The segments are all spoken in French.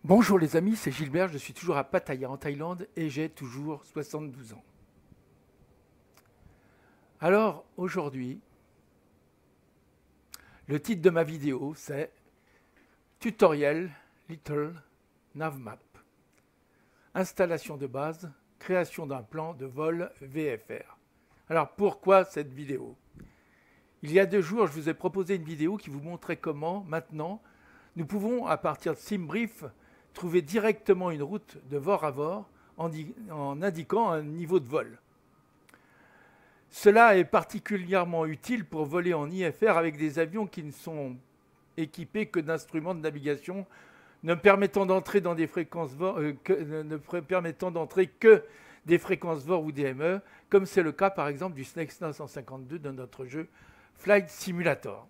Bonjour les amis, c'est Gilbert, je suis toujours à Pattaya en Thaïlande et j'ai toujours 72 ans. Alors aujourd'hui, le titre de ma vidéo c'est Tutoriel Little Navmap. Installation de base, création d'un plan de vol VFR. Alors pourquoi cette vidéo? Il y a 2 jours, je vous ai proposé une vidéo qui vous montrait comment maintenant nous pouvons à partir de SimBrief trouver directement une route de VOR à VOR en indiquant un niveau de vol. Cela est particulièrement utile pour voler en IFR avec des avions qui ne sont équipés que d'instruments de navigation ne permettant d'entrer dans des fréquences VOR, ne permettant d'entrer que des fréquences VOR ou DME, comme c'est le cas par exemple du Snake 952 de notre jeu Flight Simulator.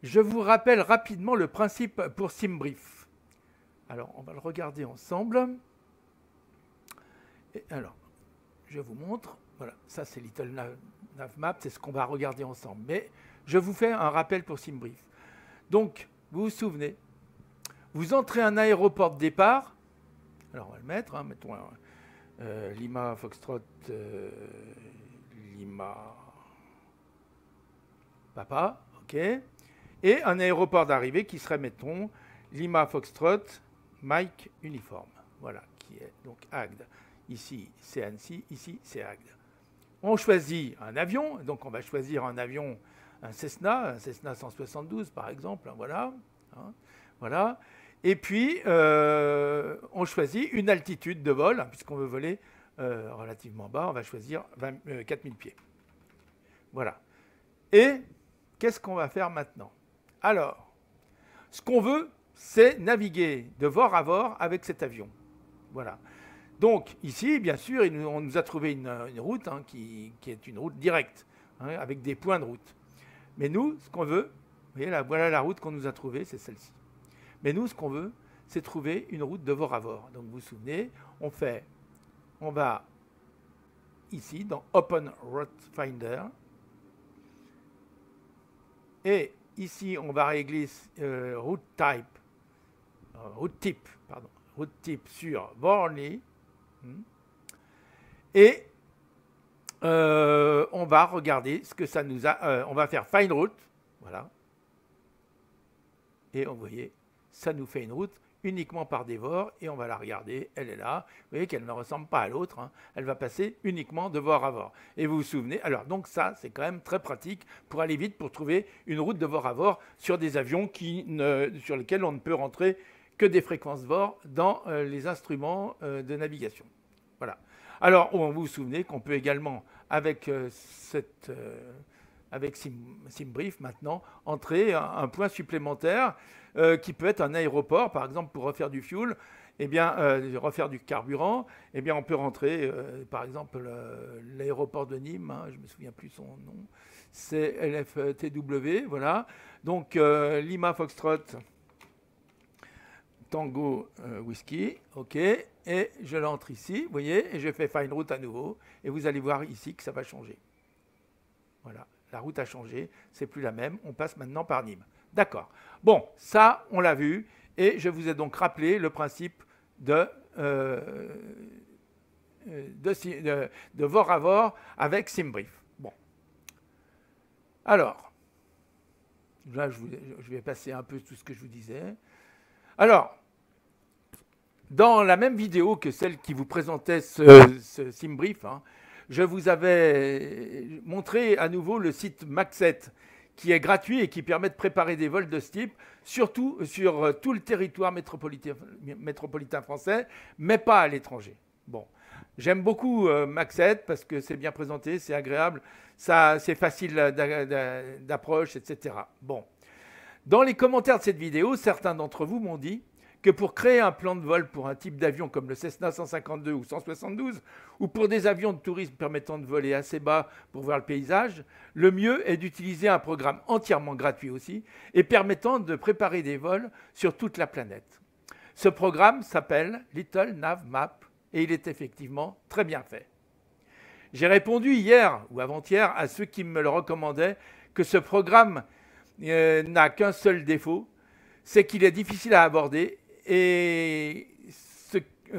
Je vous rappelle rapidement le principe pour SimBrief. Alors, on va le regarder ensemble. Et alors, je vous montre. Voilà, ça c'est Little Navmap, c'est ce qu'on va regarder ensemble. Mais je vous fais un rappel pour SimBrief. Donc, vous vous souvenez, vous entrez un aéroport de départ. Alors, on va le mettre. Hein, mettons Lima, Foxtrot, Lima, Papa. OK. Et un aéroport d'arrivée qui serait, mettons, Lima, Foxtrot, Mike uniforme, voilà, qui est donc Agde. Ici, c'est Annecy, ici, c'est Agde. On choisit un avion, donc on va choisir un avion, un Cessna 172 par exemple, voilà. Hein, voilà. Et puis, on choisit une altitude de vol, puisqu'on veut voler relativement bas, on va choisir 4000 pieds. Voilà. Et qu'est-ce qu'on va faire maintenant? Alors, ce qu'on veut, c'est naviguer de VOR à VOR avec cet avion. Voilà. Donc ici, bien sûr, on nous a trouvé une route hein, qui est une route directe, hein, avec des points de route. Mais nous, ce qu'on veut, vous voyez là, voilà la route qu'on nous a trouvée, c'est celle-ci. Mais nous, ce qu'on veut, c'est trouver une route de VOR à VOR. Donc vous vous souvenez, on va ici dans Open Route Finder. Et ici, on va régler route type sur Vorli. Et on va regarder ce que ça nous a. On va faire Find Route. Voilà. Et vous voyez, ça nous fait une route uniquement par des VOR. Et on va la regarder. Elle est là. Vous voyez qu'elle ne ressemble pas à l'autre. Hein. Elle va passer uniquement de VOR à VOR. Et vous vous souvenez. Alors, donc ça, c'est quand même très pratique pour aller vite, pour trouver une route de VOR à VOR sur des avions sur lesquels on ne peut rentrer que des fréquences VOR dans les instruments de navigation. Voilà. Alors, vous vous souvenez qu'on peut également, avec SimBrief maintenant, entrer un point supplémentaire qui peut être un aéroport, par exemple pour refaire du fuel, eh bien, refaire du carburant, eh bien, on peut rentrer, par exemple, l'aéroport de Nîmes, hein, je ne me souviens plus son nom, c'est LFTW, voilà. Donc, Lima Foxtrot, Tango Whisky, OK, et je l'entre ici, vous voyez, et je fais Find Route à nouveau, et vous allez voir ici que ça va changer. Voilà, la route a changé, c'est plus la même, on passe maintenant par Nîmes. D'accord. Bon, ça, on l'a vu, et je vous ai donc rappelé le principe de VOR à VOR avec SimBrief. Bon. Alors, là, je vais passer un peu tout ce que je vous disais. Alors, dans la même vidéo que celle qui vous présentait ce SimBrief, hein, je vous avais montré à nouveau le site Maxet, qui est gratuit et qui permet de préparer des vols de ce type, surtout sur tout le territoire métropolitain français, mais pas à l'étranger. Bon, j'aime beaucoup Maxet parce que c'est bien présenté, c'est agréable, c'est facile d'approche, etc. Bon, dans les commentaires de cette vidéo, certains d'entre vous m'ont dit que pour créer un plan de vol pour un type d'avion comme le Cessna 152 ou 172, ou pour des avions de tourisme permettant de voler assez bas pour voir le paysage, le mieux est d'utiliser un programme entièrement gratuit aussi et permettant de préparer des vols sur toute la planète. Ce programme s'appelle Little Navmap et il est effectivement très bien fait. J'ai répondu hier ou avant-hier à ceux qui me le recommandaient que ce programme n'a qu'un seul défaut, c'est qu'il est difficile à aborder et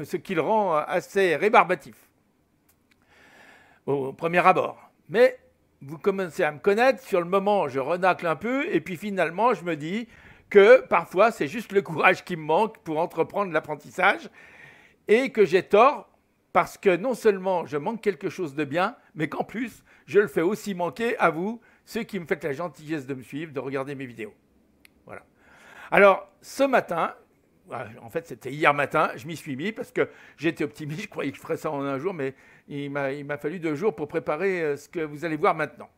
ce qui le rend assez rébarbatif au premier abord. Mais vous commencez à me connaître, sur le moment je renacle un peu et puis finalement je me dis que parfois c'est juste le courage qui me manque pour entreprendre l'apprentissage et que j'ai tort parce que non seulement je manque quelque chose de bien, mais qu'en plus je le fais aussi manquer à vous, ceux qui me faites la gentillesse de me suivre, de regarder mes vidéos. Voilà. Alors ce matin, en fait c'était hier matin, je m'y suis mis parce que j'étais optimiste, je croyais que je ferais ça en un jour, mais il m'a fallu 2 jours pour préparer ce que vous allez voir maintenant.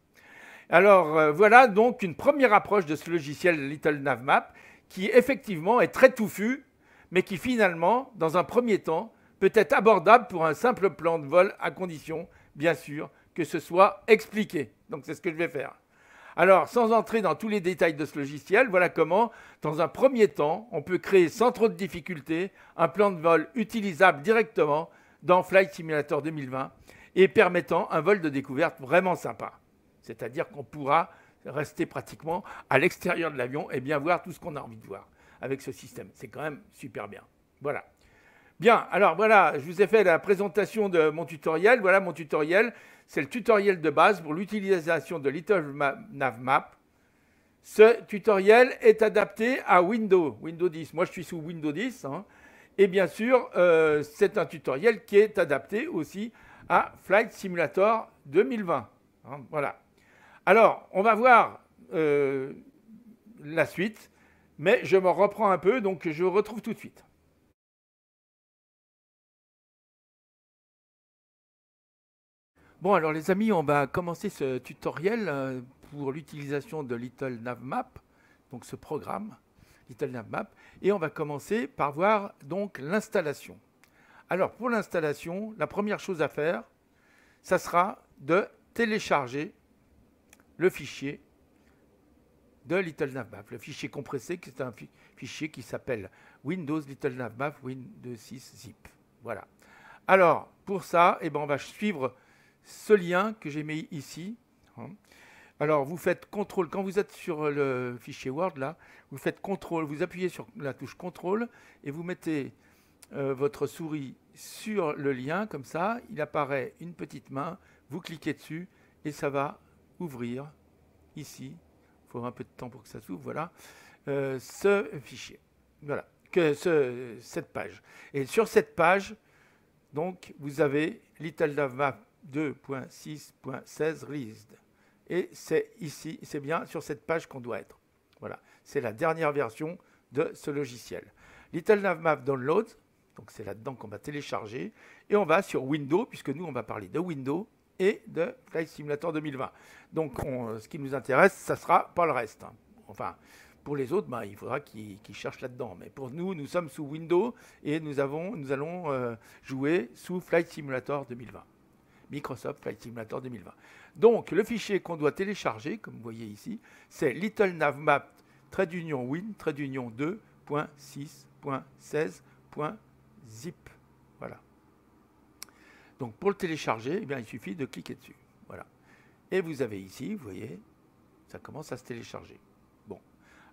Alors voilà donc une première approche de ce logiciel Little Navmap qui effectivement est très touffu, mais qui finalement, dans un premier temps, peut être abordable pour un simple plan de vol à condition, bien sûr, que ce soit expliqué. Donc c'est ce que je vais faire. Alors, sans entrer dans tous les détails de ce logiciel, voilà comment, dans un premier temps, on peut créer sans trop de difficultés un plan de vol utilisable directement dans Flight Simulator 2020 et permettant un vol de découverte vraiment sympa. C'est-à-dire qu'on pourra rester pratiquement à l'extérieur de l'avion et bien voir tout ce qu'on a envie de voir avec ce système. C'est quand même super bien. Voilà. Bien, alors voilà, je vous ai fait la présentation de mon tutoriel. Voilà mon tutoriel. C'est le tutoriel de base pour l'utilisation de Little Navmap. Ce tutoriel est adapté à Windows 10. Moi, je suis sous Windows 10. Hein. Et bien sûr, c'est un tutoriel qui est adapté aussi à Flight Simulator 2020. Hein, voilà. Alors, on va voir la suite, mais je m'en reprends un peu, donc je vous retrouve tout de suite. Bon, alors les amis, on va commencer ce tutoriel pour l'utilisation de Little Navmap, donc ce programme, Little Navmap, et on va commencer par voir donc l'installation. Alors, pour l'installation, la première chose à faire, ça sera de télécharger le fichier de Little Navmap, le fichier compressé, qui est un fichier qui s'appelle Windows Little Navmap Windows 6 zip. Voilà. Alors, pour ça, eh ben, on va suivre ce lien que j'ai mis ici. Alors, vous faites CTRL, quand vous êtes sur le fichier Word, là, vous faites CTRL, vous appuyez sur la touche CTRL et vous mettez votre souris sur le lien, comme ça, il apparaît une petite main, vous cliquez dessus et ça va ouvrir ici. Il faudra un peu de temps pour que ça s'ouvre, voilà, ce fichier. Voilà, cette page. Et sur cette page, donc, vous avez Little Navmap 2.6.16 released. Et c'est ici, c'est bien sur cette page qu'on doit être. Voilà, c'est la dernière version de ce logiciel. Little Navmap Download, donc c'est là-dedans qu'on va télécharger. Et on va sur Windows, puisque nous, on va parler de Windows et de Flight Simulator 2020. Donc, ce qui nous intéresse, ça sera pas le reste. Hein. Enfin, pour les autres, il faudra qu'ils cherchent là-dedans. Mais pour nous, nous sommes sous Windows et nous allons jouer sous Flight Simulator 2020. Microsoft Flight Simulator 2020. Donc, le fichier qu'on doit télécharger, comme vous voyez ici, c'est Little Navmap -win-2.6.16.zip. Voilà. Donc, pour le télécharger, eh bien, il suffit de cliquer dessus. Voilà. Et vous avez ici, vous voyez, ça commence à se télécharger. Bon.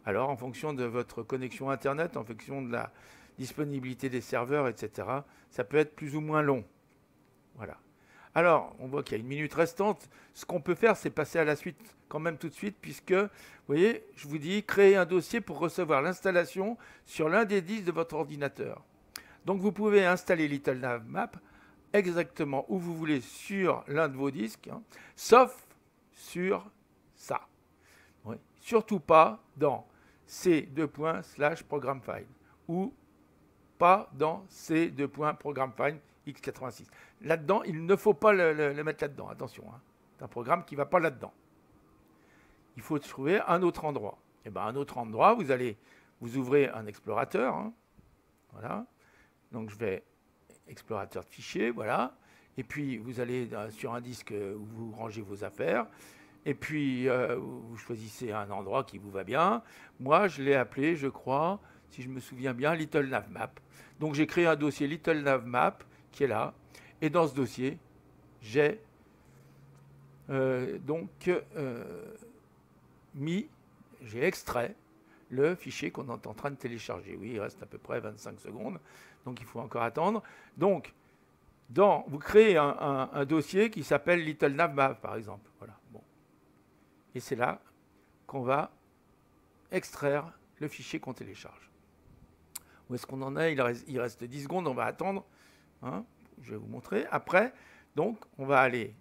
Alors, en fonction de votre connexion Internet, en fonction de la disponibilité des serveurs, etc., ça peut être plus ou moins long. Voilà. Alors, on voit qu'il y a 1 minute restante. Ce qu'on peut faire, c'est passer à la suite quand même tout de suite, puisque, vous voyez, je vous dis, créer un dossier pour recevoir l'installation sur l'un des disques de votre ordinateur. Donc, vous pouvez installer Little Navmap exactement où vous voulez sur l'un de vos disques, hein, sauf sur ça. Oui. Surtout pas dans c:/program file ou pas dans c:/program file x86. Là-dedans, il ne faut pas le mettre là-dedans. Attention, hein. C'est un programme qui ne va pas là-dedans. Il faut trouver un autre endroit. Et bien, un autre endroit, vous ouvrez un explorateur. Hein. Voilà. Donc, je vais explorateur de fichiers, voilà. Et puis, vous allez sur un disque où vous rangez vos affaires. Et puis, vous choisissez un endroit qui vous va bien. Moi, je l'ai appelé, je crois, si je me souviens bien, Little Navmap. Donc, j'ai créé un dossier Little Navmap qui est là. Et dans ce dossier, j'ai j'ai extrait le fichier qu'on est en train de télécharger. Oui, il reste à peu près 25 secondes, donc il faut encore attendre. Donc, vous créez un dossier qui s'appelle Little Navmap, par exemple. Voilà. Bon. Et c'est là qu'on va extraire le fichier qu'on télécharge. Où est-ce qu'on en est? Il reste 10 secondes, on va attendre. Hein, je vais vous montrer. Après, donc, on va aller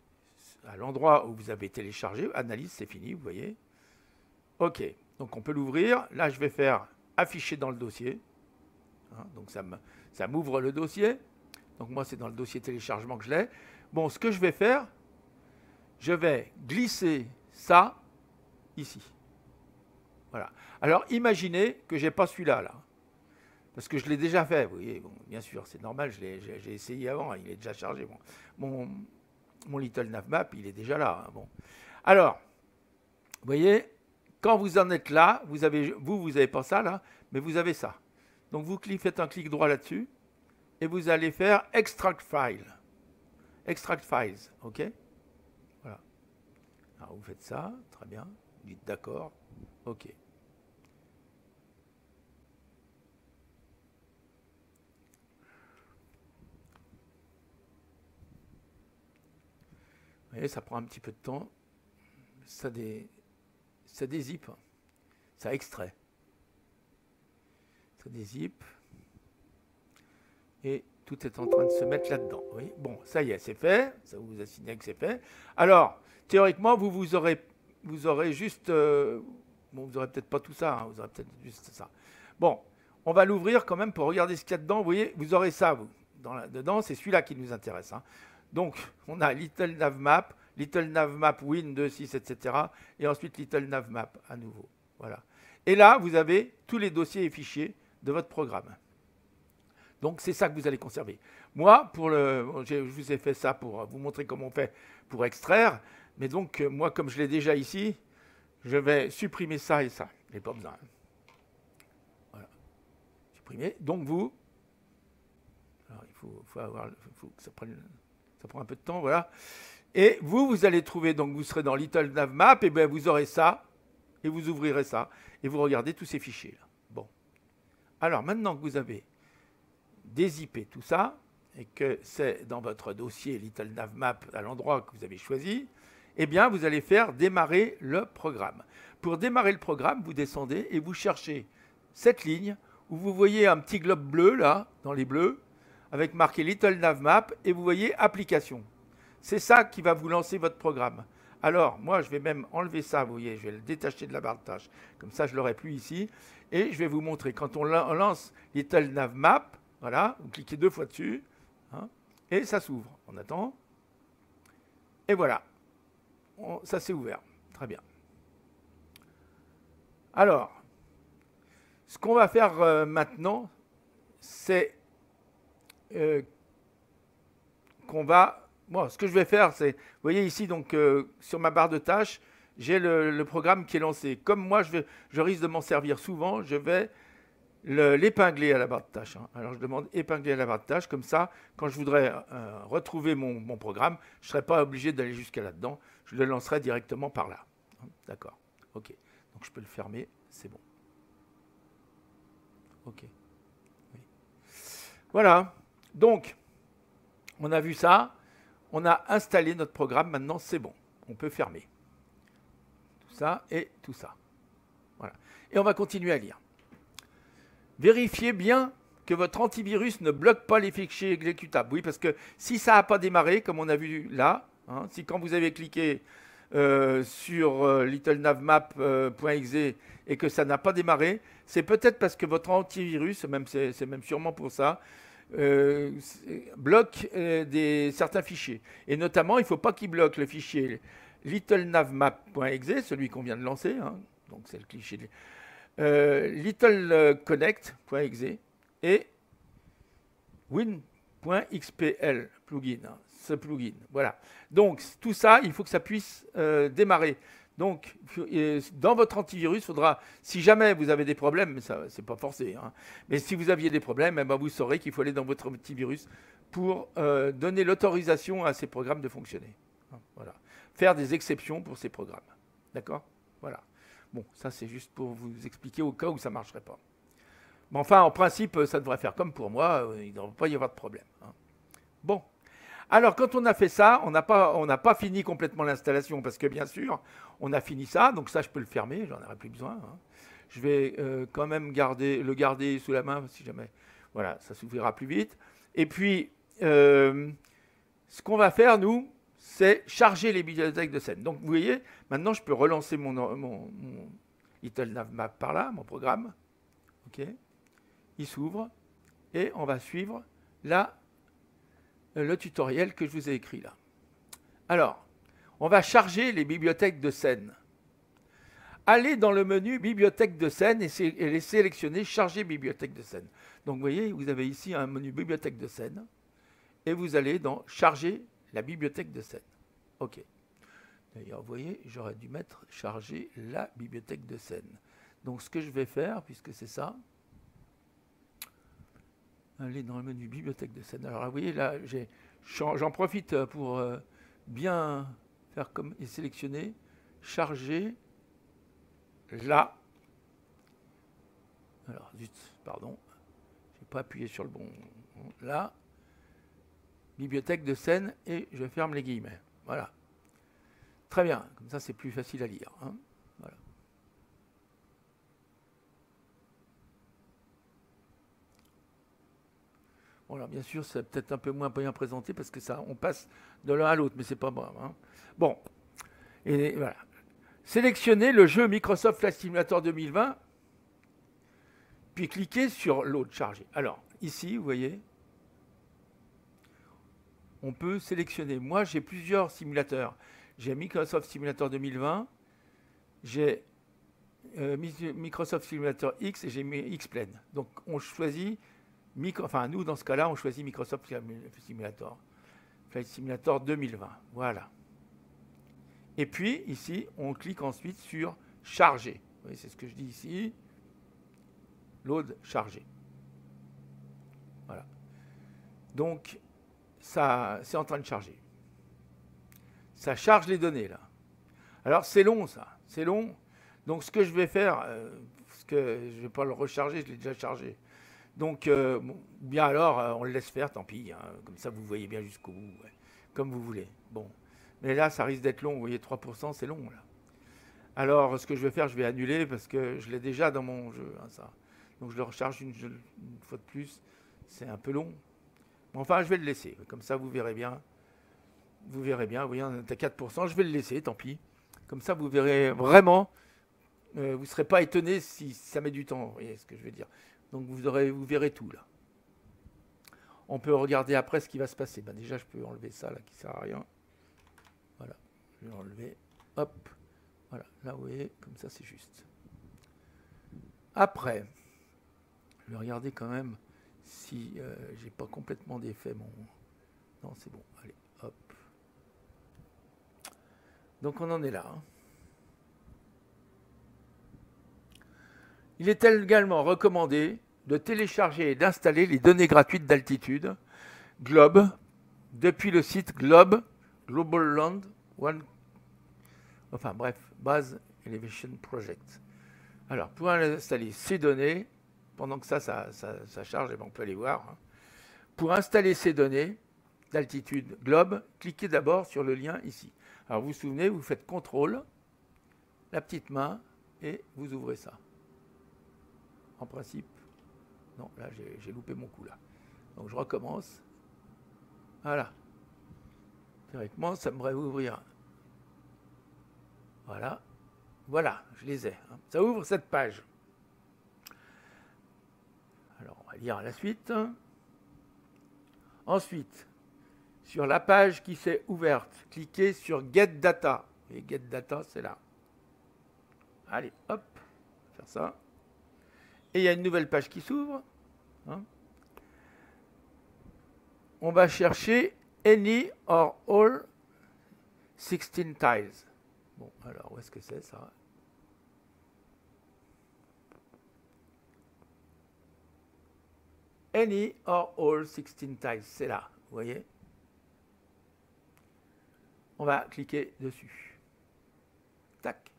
à l'endroit où vous avez téléchargé. Analyse, c'est fini, vous voyez. OK. Donc, on peut l'ouvrir. Là, je vais faire afficher dans le dossier. Hein, donc, ça m'ouvre le dossier. Donc, moi, c'est dans le dossier téléchargement que je l'ai. Bon, ce que je vais faire, je vais glisser ça ici. Voilà. Alors, imaginez que je n'ai pas celui-là, là. Parce que je l'ai déjà fait, vous voyez. Bon, bien sûr, c'est normal, j'ai essayé avant, il est déjà chargé. Bon. Mon Little Navmap, il est déjà là. Hein, bon. Alors, vous voyez, quand vous en êtes là, vous n'avez pas ça, là, mais vous avez ça. Donc, vous faites un clic droit là-dessus, et vous allez faire Extract File. Extract Files, OK? Voilà. Alors, vous faites ça, très bien. Vous dites d'accord, OK. Vous voyez, ça prend un petit peu de temps. Ça dézippe. Ça extrait. Ça dézippe. Et tout est en train de se mettre là-dedans. Oui. Bon, ça y est, c'est fait. Ça vous a signé que c'est fait. Alors, théoriquement, vous aurez juste... bon, vous n'aurez peut-être pas tout ça. Hein, vous aurez peut-être juste ça. Bon, on va l'ouvrir quand même pour regarder ce qu'il y a dedans. Vous voyez, vous aurez ça, vous. Dedans, c'est celui-là qui nous intéresse. Hein. Donc, on a Little Navmap, Little Navmap Win 2.6, etc. Et ensuite Little Navmap à nouveau. Voilà. Et là, vous avez tous les dossiers et fichiers de votre programme. Donc, c'est ça que vous allez conserver. Moi, je vous ai fait ça pour vous montrer comment on fait pour extraire. Mais donc, moi, comme je l'ai déjà ici, je vais supprimer ça et ça. Je n'ai pas besoin. Voilà. Supprimer. Donc, vous... Alors, il faut que ça prenne... Ça prend un peu de temps, voilà. Et vous allez trouver, donc vous serez dans Little Navmap, et bien vous aurez ça, et vous ouvrirez ça, et vous regardez tous ces fichiers là. Bon. Alors maintenant que vous avez dézippé tout ça, et que c'est dans votre dossier Little Navmap à l'endroit que vous avez choisi, eh bien vous allez faire démarrer le programme. Pour démarrer le programme, vous descendez et vous cherchez cette ligne où vous voyez un petit globe bleu là, dans les bleus, avec marqué Little Navmap, et vous voyez Application. C'est ça qui va vous lancer votre programme. Alors, moi, je vais même enlever ça, vous voyez, je vais le détacher de la barre de tâches. Comme ça, je ne l'aurai plus ici. Et je vais vous montrer, quand on lance Little Navmap, voilà, vous cliquez 2 fois dessus, hein, et ça s'ouvre. On attend. Et voilà, ça s'est ouvert. Très bien. Alors, ce qu'on va faire maintenant, c'est... ce que je vais faire, c'est, vous voyez ici, donc sur ma barre de tâches, j'ai le programme qui est lancé. Comme moi, je risque de m'en servir souvent, je vais l'épingler à la barre de tâches. Hein. Alors, je demande épingler à la barre de tâches, comme ça, quand je voudrais retrouver mon programme, je ne serai pas obligé d'aller jusqu'à là-dedans, je le lancerai directement par là. Hein. D'accord, OK. Donc, je peux le fermer, c'est bon. OK. Oui. Voilà. Donc, on a vu ça, on a installé notre programme, maintenant c'est bon, on peut fermer. Tout ça et tout ça. Voilà. Et on va continuer à lire. Vérifiez bien que votre antivirus ne bloque pas les fichiers exécutables. Oui, parce que si ça n'a pas démarré, comme on a vu là, hein, si quand vous avez cliqué sur littlenavmap.exe et que ça n'a pas démarré, c'est peut-être parce que votre antivirus, c'est même sûrement pour ça, bloque certains fichiers. Et notamment, il ne faut pas qu'il bloque le fichier littlenavmap.exe, celui qu'on vient de lancer, hein, donc c'est le cliché, littleconnect.exe et win.xpl plugin, hein, ce plugin. Voilà. Donc, tout ça, il faut que ça puisse démarrer. Donc, dans votre antivirus, il faudra, si jamais vous avez des problèmes, mais ça, c'est pas forcé, hein, mais si vous aviez des problèmes, eh ben, vous saurez qu'il faut aller dans votre antivirus pour donner l'autorisation à ces programmes de fonctionner. Hein, voilà. Faire des exceptions pour ces programmes. D'accord? Voilà. Bon, ça c'est juste pour vous expliquer au cas où ça ne marcherait pas. Mais enfin, en principe, ça devrait faire comme pour moi, il ne devrait pas y avoir de problème. Hein. Bon. Alors, quand on a fait ça, on n'a pas fini complètement l'installation, parce que bien sûr, on a fini ça, donc ça, je peux le fermer, j'en aurai plus besoin. Hein. Je vais quand même le garder sous la main, si jamais, voilà, ça s'ouvrira plus vite. Et puis, ce qu'on va faire, nous, c'est charger les bibliothèques de scène. Donc, vous voyez, maintenant, je peux relancer mon Little Navmap par là, mon programme. OK. Il s'ouvre, et on va suivre là le tutoriel que je vous ai écrit là. Alors, on va charger les bibliothèques de scène. Allez dans le menu bibliothèque de scène et sélectionnez charger bibliothèque de scène. Donc vous voyez, vous avez ici un menu bibliothèque de scène et vous allez dans charger la bibliothèque de scène. OK. D'ailleurs, vous voyez, j'aurais dû mettre charger la bibliothèque de scène. Donc ce que je vais faire, puisque c'est ça, aller dans le menu bibliothèque de scène. Alors vous voyez là, j'en profite pour bien faire comme et sélectionner, charger là. Alors zut, pardon, j'ai pas appuyé sur le bon. Là, bibliothèque de scène et je ferme les guillemets. Voilà. Très bien, comme ça c'est plus facile à lire. Hein. Voilà. Bon, alors bien sûr, c'est peut-être un peu moins bien présenté parce que ça, on passe de l'un à l'autre, mais c'est pas grave. Hein. Bon, et voilà. Sélectionnez le jeu Microsoft Flight Simulator 2020, puis cliquez sur l'autre chargé. Alors, ici, vous voyez, on peut sélectionner. Moi, j'ai plusieurs simulateurs. J'ai Microsoft Simulator 2020, j'ai Microsoft Simulator X et j'ai X-Plane. Donc, on choisit, nous, dans ce cas-là, on choisit Microsoft Simulator, Flight Simulator 2020. Voilà. Et puis, ici, on clique ensuite sur « Charger ». Vous voyez, c'est ce que je dis ici. Load, charger. Voilà. Donc, ça, c'est en train de charger. Ça charge les données, là. Alors, c'est long, ça. C'est long. Donc, ce que je vais faire, parce que je ne vais pas le recharger, je l'ai déjà chargé. Donc, bien alors, on le laisse faire, tant pis. Hein, comme ça, vous voyez bien jusqu'au bout. Ouais, comme vous voulez. Bon. Mais là, ça risque d'être long. Vous voyez, 3%, c'est long, là. Alors, ce que je vais faire, je vais annuler parce que je l'ai déjà dans mon jeu, hein, ça. Donc, je le recharge une fois de plus. C'est un peu long. Mais enfin, je vais le laisser. Comme ça, vous verrez bien. Vous verrez bien. Vous voyez, on est à 4%. Je vais le laisser, tant pis. Comme ça, vous verrez vraiment. Vous ne serez pas étonné si ça met du temps. Vous voyez ce que je veux dire. Donc, vous verrez tout, là. On peut regarder après ce qui va se passer. Ben, déjà, je peux enlever ça, là, qui ne sert à rien. Voilà. Je vais enlever. Hop. Voilà. Là, vous voyez, comme ça, c'est juste. Après, je vais regarder quand même si j'ai pas complètement défait mon... Non, c'est bon. Allez, hop. Donc, on en est là. Hein. Il est également recommandé de télécharger et d'installer les données gratuites d'altitude Globe depuis le site Global Land One. Enfin bref, Base Elevation Project. Alors, pour installer ces données, pendant que ça charge, et ben on peut aller voir. Hein. Pour installer ces données d'altitude Globe, cliquez d'abord sur le lien ici. Alors, vous vous souvenez, vous faites CTRL, la petite main, et vous ouvrez ça. En principe, non, là, j'ai loupé mon coup, là. Donc, je recommence. Voilà. Théoriquement, ça me devrait ouvrir. Voilà. Voilà, je les ai. Hein. Ça ouvre cette page. Alors, on va lire la suite. Ensuite, sur la page qui s'est ouverte, cliquez sur Get Data. Et Get Data, c'est là. Allez, hop, on va faire ça. Et il y a une nouvelle page qui s'ouvre. Hein. On va chercher Any or All 16 Tiles. Bon, alors, où est-ce que c'est ça? Any or all 16 tiles, c'est là, vous voyez. On va cliquer dessus. Tac.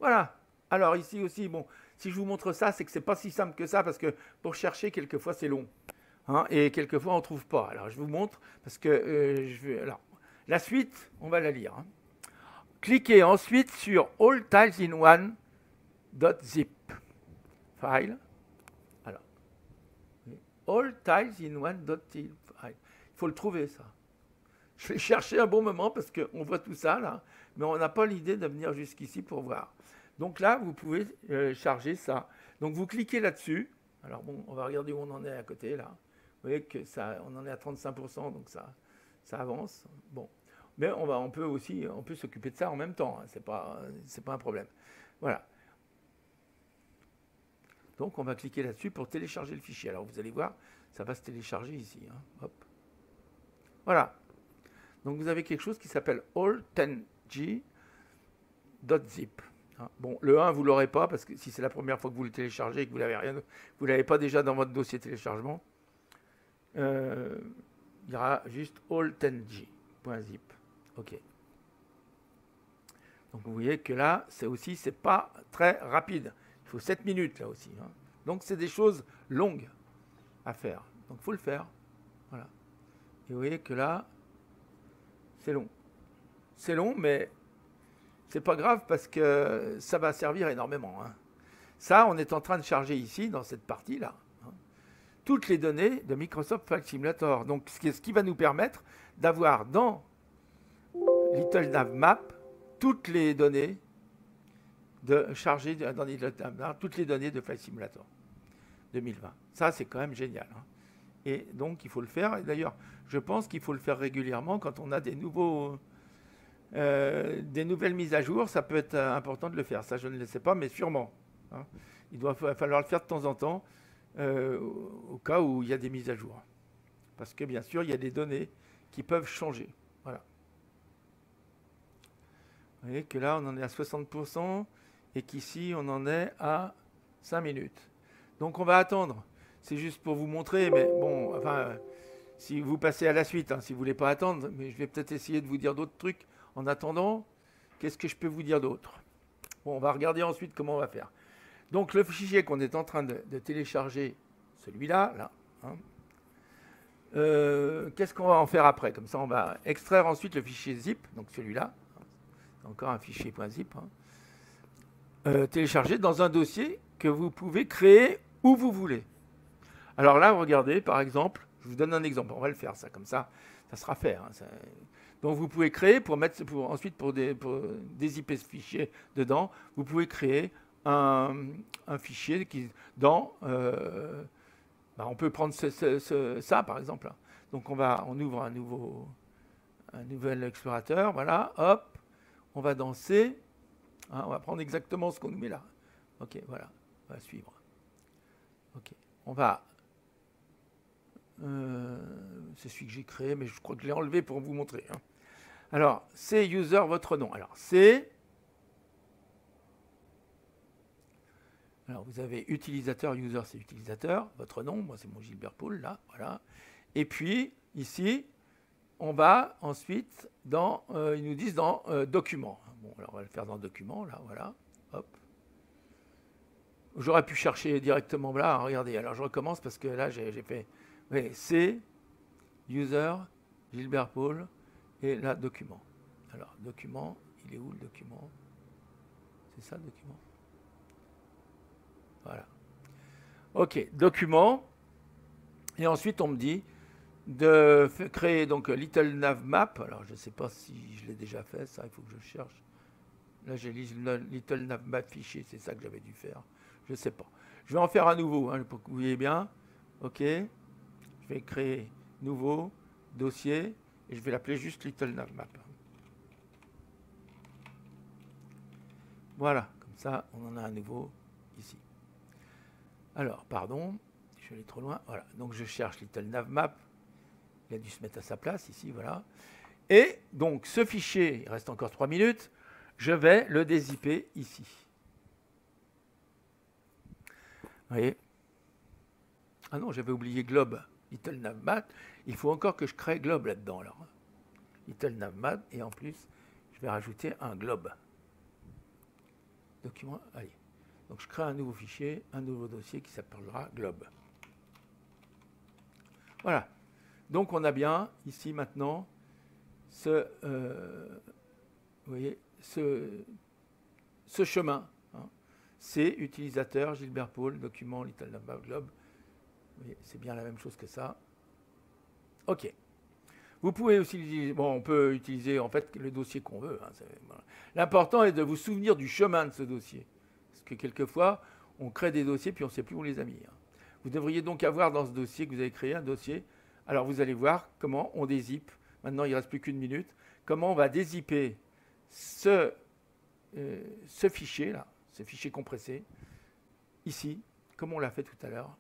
Voilà. Alors ici aussi, bon, si je vous montre ça, c'est que c'est pas si simple que ça, parce que pour chercher, quelquefois, c'est long. Hein, et quelquefois, on ne trouve pas. Alors je vous montre, parce que alors, la suite, on va la lire. Hein. Cliquez ensuite sur All Tiles in One.zip file. Alors, All Tiles in One.zip file. Il faut le trouver, ça. Je vais chercher un bon moment parce qu'on voit tout ça, là, mais on n'a pas l'idée de venir jusqu'ici pour voir. Donc là, vous pouvez charger ça. Donc vous cliquez là-dessus. Alors bon, on va regarder où on en est à côté, là. Vous voyez que ça, on en est à 35%, donc ça avance. Bon. Mais on peut s'occuper de ça en même temps. Hein. C'est pas un problème. Voilà. Donc on va cliquer là-dessus pour télécharger le fichier. Alors vous allez voir, ça va se télécharger ici. Hein. Hop. Voilà. Donc vous avez quelque chose qui s'appelle all10g.zip. Bon, le 1, vous ne l'aurez pas, parce que si c'est la première fois que vous le téléchargez et que vous l'avez rien, vous ne l'avez pas déjà dans votre dossier téléchargement, il y aura juste all10g.zip. OK. Donc vous voyez que là, c'est pas très rapide. Il faut 7 minutes là aussi. Hein. Donc c'est des choses longues à faire. Donc il faut le faire. Voilà. Et vous voyez que là, c'est long. C'est long, mais c'est pas grave parce que ça va servir énormément. Hein. Ça, on est en train de charger ici, dans cette partie-là, hein, toutes les données de Microsoft Flight Simulator. Donc, ce qui va nous permettre d'avoir dans Little Nav Map toutes les données chargées dans Little Nav Map, toutes les données de Flight Simulator 2020. Ça, c'est quand même génial. Hein. Et donc, il faut le faire. Et d'ailleurs, je pense qu'il faut le faire régulièrement quand on a des nouvelles mises à jour. Ça peut être important de le faire. Ça, je ne le sais pas, mais sûrement. Hein. Il va falloir le faire de temps en temps au cas où il y a des mises à jour. Parce que, bien sûr, il y a des données qui peuvent changer. Voilà. Vous voyez que là, on en est à 60% et qu'ici, on en est à 5 minutes. Donc, on va attendre. C'est juste pour vous montrer, mais bon, enfin, si vous passez à la suite, hein, si vous ne voulez pas attendre, mais je vais peut-être essayer de vous dire d'autres trucs en attendant. Qu'est-ce que je peux vous dire d'autre? Bon, on va regarder ensuite comment on va faire. Donc, le fichier qu'on est en train de télécharger, celui-là, là, hein, qu'est-ce qu'on va en faire après? Comme ça, on va extraire ensuite le fichier zip, donc celui-là, encore un fichier .zip, hein, téléchargé dans un dossier que vous pouvez créer où vous voulez. Alors là, regardez, par exemple, je vous donne un exemple, on va le faire, ça, comme ça sera fait. Hein, ça. Donc vous pouvez créer, ensuite pour dézipper ce fichier dedans, vous pouvez créer un fichier qui, on peut prendre ça, par exemple. Hein. Donc on ouvre un nouvel explorateur, voilà, hop, on va dans C, hein, on va prendre exactement ce qu'on nous met là. Ok, voilà, on va suivre. Ok, on va... c'est celui que j'ai créé, mais je crois que je l'ai enlevé pour vous montrer. Hein. Alors, c'est user, votre nom. Alors, c'est... Alors, vous avez utilisateur, user, c'est utilisateur. Votre nom, moi, c'est mon Gilbert Paul, là, voilà. Et puis, ici, on va ensuite dans... ils nous disent dans document. Bon, alors, on va le faire dans document, là, voilà. Hop. J'aurais pu chercher directement là. Regardez, alors je recommence parce que là, j'ai fait... Oui, c'est user, Gilbert Paul, et là, document. Alors, document, il est où le document? C'est ça le document? Voilà. Ok, document. Et ensuite, on me dit de créer donc Little Nav Map. Alors, je ne sais pas si je l'ai déjà fait, ça, il faut que je cherche. Là, j'ai Little Nav Map fichier, c'est ça que j'avais dû faire. Je ne sais pas. Je vais en faire un nouveau, hein, pour que vous voyez bien. Ok. Je vais créer nouveau dossier et je vais l'appeler juste Little Nav Map. Voilà, comme ça, on en a un nouveau ici. Alors, pardon, je suis allé trop loin. Voilà, donc je cherche Little Nav Map. Il a dû se mettre à sa place ici, voilà. Et donc, ce fichier, il reste encore 3 minutes, je vais le dézipper ici. Vous voyez? Ah non, j'avais oublié Globe. Little Nav Map, il faut encore que je crée Globe là-dedans. Alors. Little Nav Map, et en plus, je vais rajouter un Globe. document, allez. Donc je crée un nouveau fichier, un nouveau dossier qui s'appellera globe. Voilà. Donc on a bien ici maintenant ce, vous voyez, ce chemin. Hein. C'est utilisateur, Gilbert Paul, document, Little Navmap Globe. C'est bien la même chose que ça. OK. Vous pouvez aussi utiliser, bon, on peut utiliser en fait le dossier qu'on veut. Hein, voilà. L'important est de vous souvenir du chemin de ce dossier. Parce que quelquefois, on crée des dossiers puis on ne sait plus où on les a mis. Hein. Vous devriez donc avoir dans ce dossier que vous avez créé un dossier. Alors vous allez voir comment on dézippe. Maintenant, il ne reste plus qu'une minute. Comment on va dézipper ce fichier-là, ce fichier compressé, ici, comme on l'a fait tout à l'heure.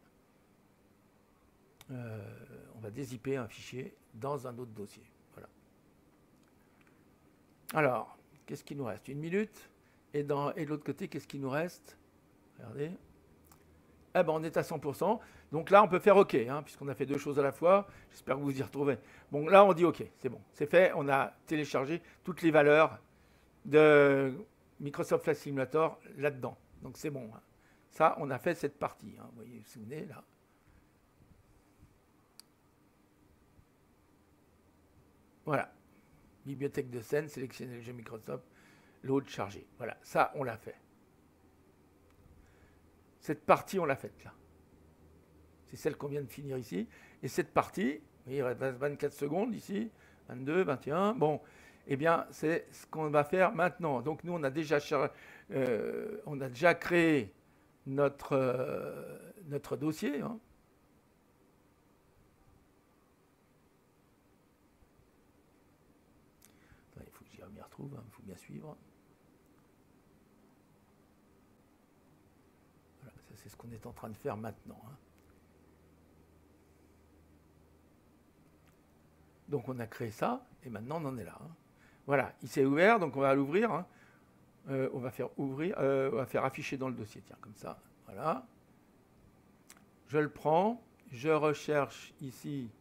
On va dézipper un fichier dans un autre dossier. Voilà. Alors, qu'est-ce qu'il nous reste? Une minute. Et de l'autre côté, qu'est-ce qu'il nous reste? Regardez. Eh ben, on est à 100%. Donc là, on peut faire OK, hein, puisqu'on a fait deux choses à la fois. J'espère que vous vous y retrouvez. Bon, là, on dit OK, c'est bon. C'est fait. On a téléchargé toutes les valeurs de Microsoft Flight Simulator là-dedans. Donc, c'est bon. Hein. Ça, on a fait cette partie. Hein. Vous voyez, vous vous souvenez, là. Voilà. Bibliothèque de scène, sélectionner le jeu Microsoft, load chargé. Voilà, ça, on l'a fait. Cette partie, on l'a faite là. C'est celle qu'on vient de finir ici. Et cette partie, vous voyez, il reste 24 secondes ici, 22, 21. Bon, eh bien, c'est ce qu'on va faire maintenant. Donc, nous, on a déjà créé notre dossier. Hein. Il faut que j'y m'y retrouve, il faut bien suivre. Voilà, ça c'est ce qu'on est en train de faire maintenant. Hein. Donc on a créé ça, et maintenant on en est là. Hein. Voilà, il s'est ouvert, donc on va l'ouvrir. Hein. On va faire ouvrir, on va faire afficher dans le dossier, tiens, comme ça. Voilà. Je le prends, je recherche ici,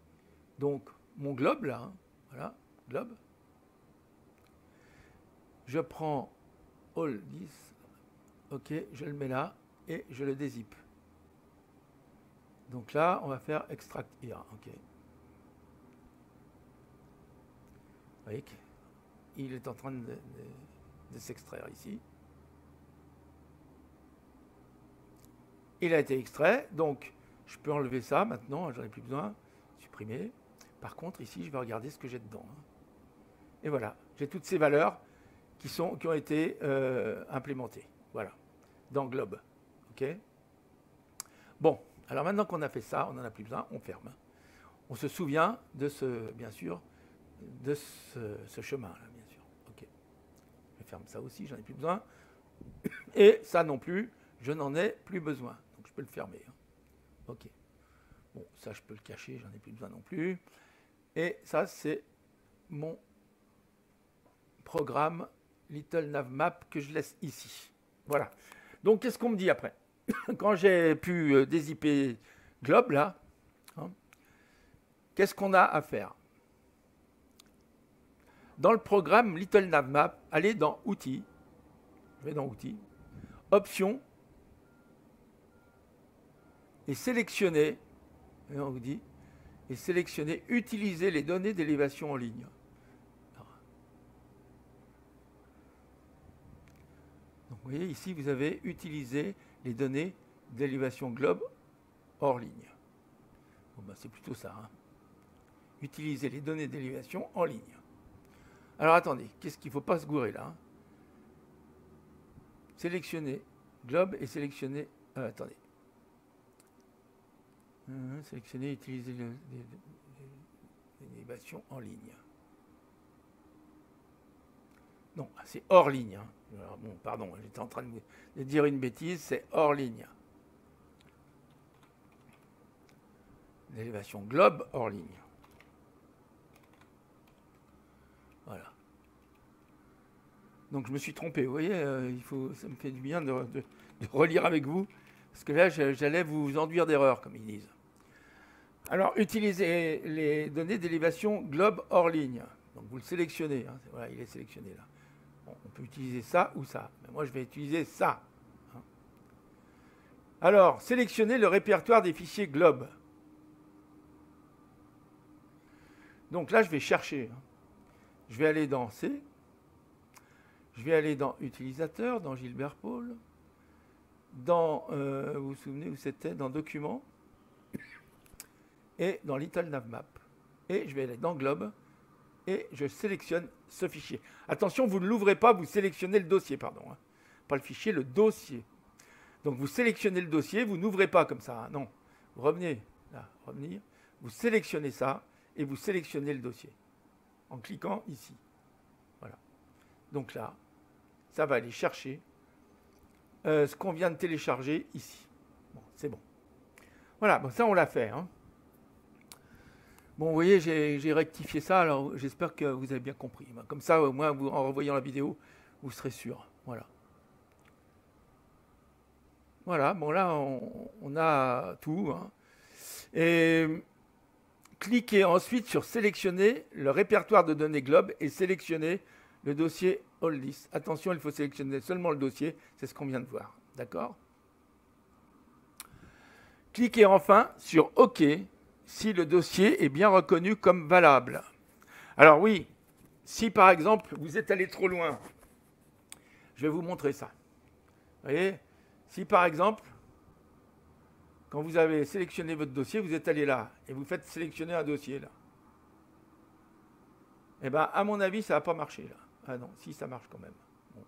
donc mon globe là. Hein. Voilà, globe. Je prends all 10, ok, je le mets là et je le dézippe. Donc là, on va faire extract here, ok. Vous voyez qu'il est en train de s'extraire ici. Il a été extrait, donc je peux enlever ça maintenant, j'en ai plus besoin, supprimer. Par contre, ici, je vais regarder ce que j'ai dedans. Hein. Et voilà, j'ai toutes ces valeurs qui ont été implémentées. Voilà, dans Globe. OK. Bon, alors maintenant qu'on a fait ça, on n'en a plus besoin, on ferme. On se souvient de bien sûr, de ce chemin-là, bien sûr. OK. Je ferme ça aussi, j'en ai plus besoin. Et ça non plus, je n'en ai plus besoin. Donc je peux le fermer. Hein. OK. Bon, ça je peux le cacher, j'en ai plus besoin non plus. Et ça, c'est mon programme Little Navmap que je laisse ici. Voilà. Donc, qu'est-ce qu'on me dit après? Quand j'ai pu dézipper Globe, là, hein, qu'est-ce qu'on a à faire? Dans le programme Little Navmap, allez dans Outils. Je vais dans Outils. Options. Et sélectionnez. Et on vous dit. Et sélectionnez Utiliser les données d'élévation en ligne. Donc, vous voyez, ici, vous avez utilisé les données d'élévation globe hors ligne. Bon, ben, c'est plutôt ça. Hein. Utiliser les données d'élévation en ligne. Alors, attendez, qu'est-ce qu'il ne faut pas se gourer là? Hein. Sélectionner globe et sélectionner... attendez. Sélectionner, utiliser l'élévation en ligne. Non, c'est hors ligne. Hein. Alors, bon, pardon, j'étais en train de dire une bêtise, c'est hors ligne. L'élévation globe hors ligne. Voilà. Donc je me suis trompé, vous voyez, ça me fait du bien de relire avec vous, parce que là, j'allais vous enduire d'erreur, comme ils disent. Alors, utilisez les données d'élévation globe hors ligne. Donc vous le sélectionnez, hein. Voilà, il est sélectionné là. Bon, on peut utiliser ça ou ça. Mais moi, je vais utiliser ça. Alors, sélectionnez le répertoire des fichiers globe. Donc là, je vais chercher. Je vais aller dans C. Je vais aller dans Utilisateur, dans Gilbert Paul. Dans, vous vous souvenez où c'était? Dans Documents. Et dans Little Navmap. Et je vais aller dans Globe. Et je sélectionne ce fichier. Attention, vous ne l'ouvrez pas, vous sélectionnez le dossier, pardon. Pas le fichier, le dossier. Donc vous sélectionnez le dossier, vous n'ouvrez pas comme ça. Non, vous revenez là, revenir. Vous sélectionnez ça et vous sélectionnez le dossier. En cliquant ici. Voilà. Donc là, ça va aller chercher ce qu'on vient de télécharger ici. Bon, c'est bon. Voilà, bon, ça on l'a fait. Hein. Bon, vous voyez, j'ai rectifié ça, alors j'espère que vous avez bien compris. Comme ça, au moins, en revoyant la vidéo, vous serez sûr. Voilà. Voilà, bon là, on a tout. Hein. Et cliquez ensuite sur sélectionner le répertoire de données globe et sélectionner le dossier All List. Attention, il faut sélectionner seulement le dossier, c'est ce qu'on vient de voir. D'accord? Cliquez enfin sur OK si le dossier est bien reconnu comme valable. Alors oui, si par exemple vous êtes allé trop loin, je vais vous montrer ça. Vous voyez, si par exemple, quand vous avez sélectionné votre dossier, vous êtes allé là et vous faites sélectionner un dossier là. Eh bien, à mon avis, ça ne va pas marcher là. Ah non, si, ça marche quand même. Bon.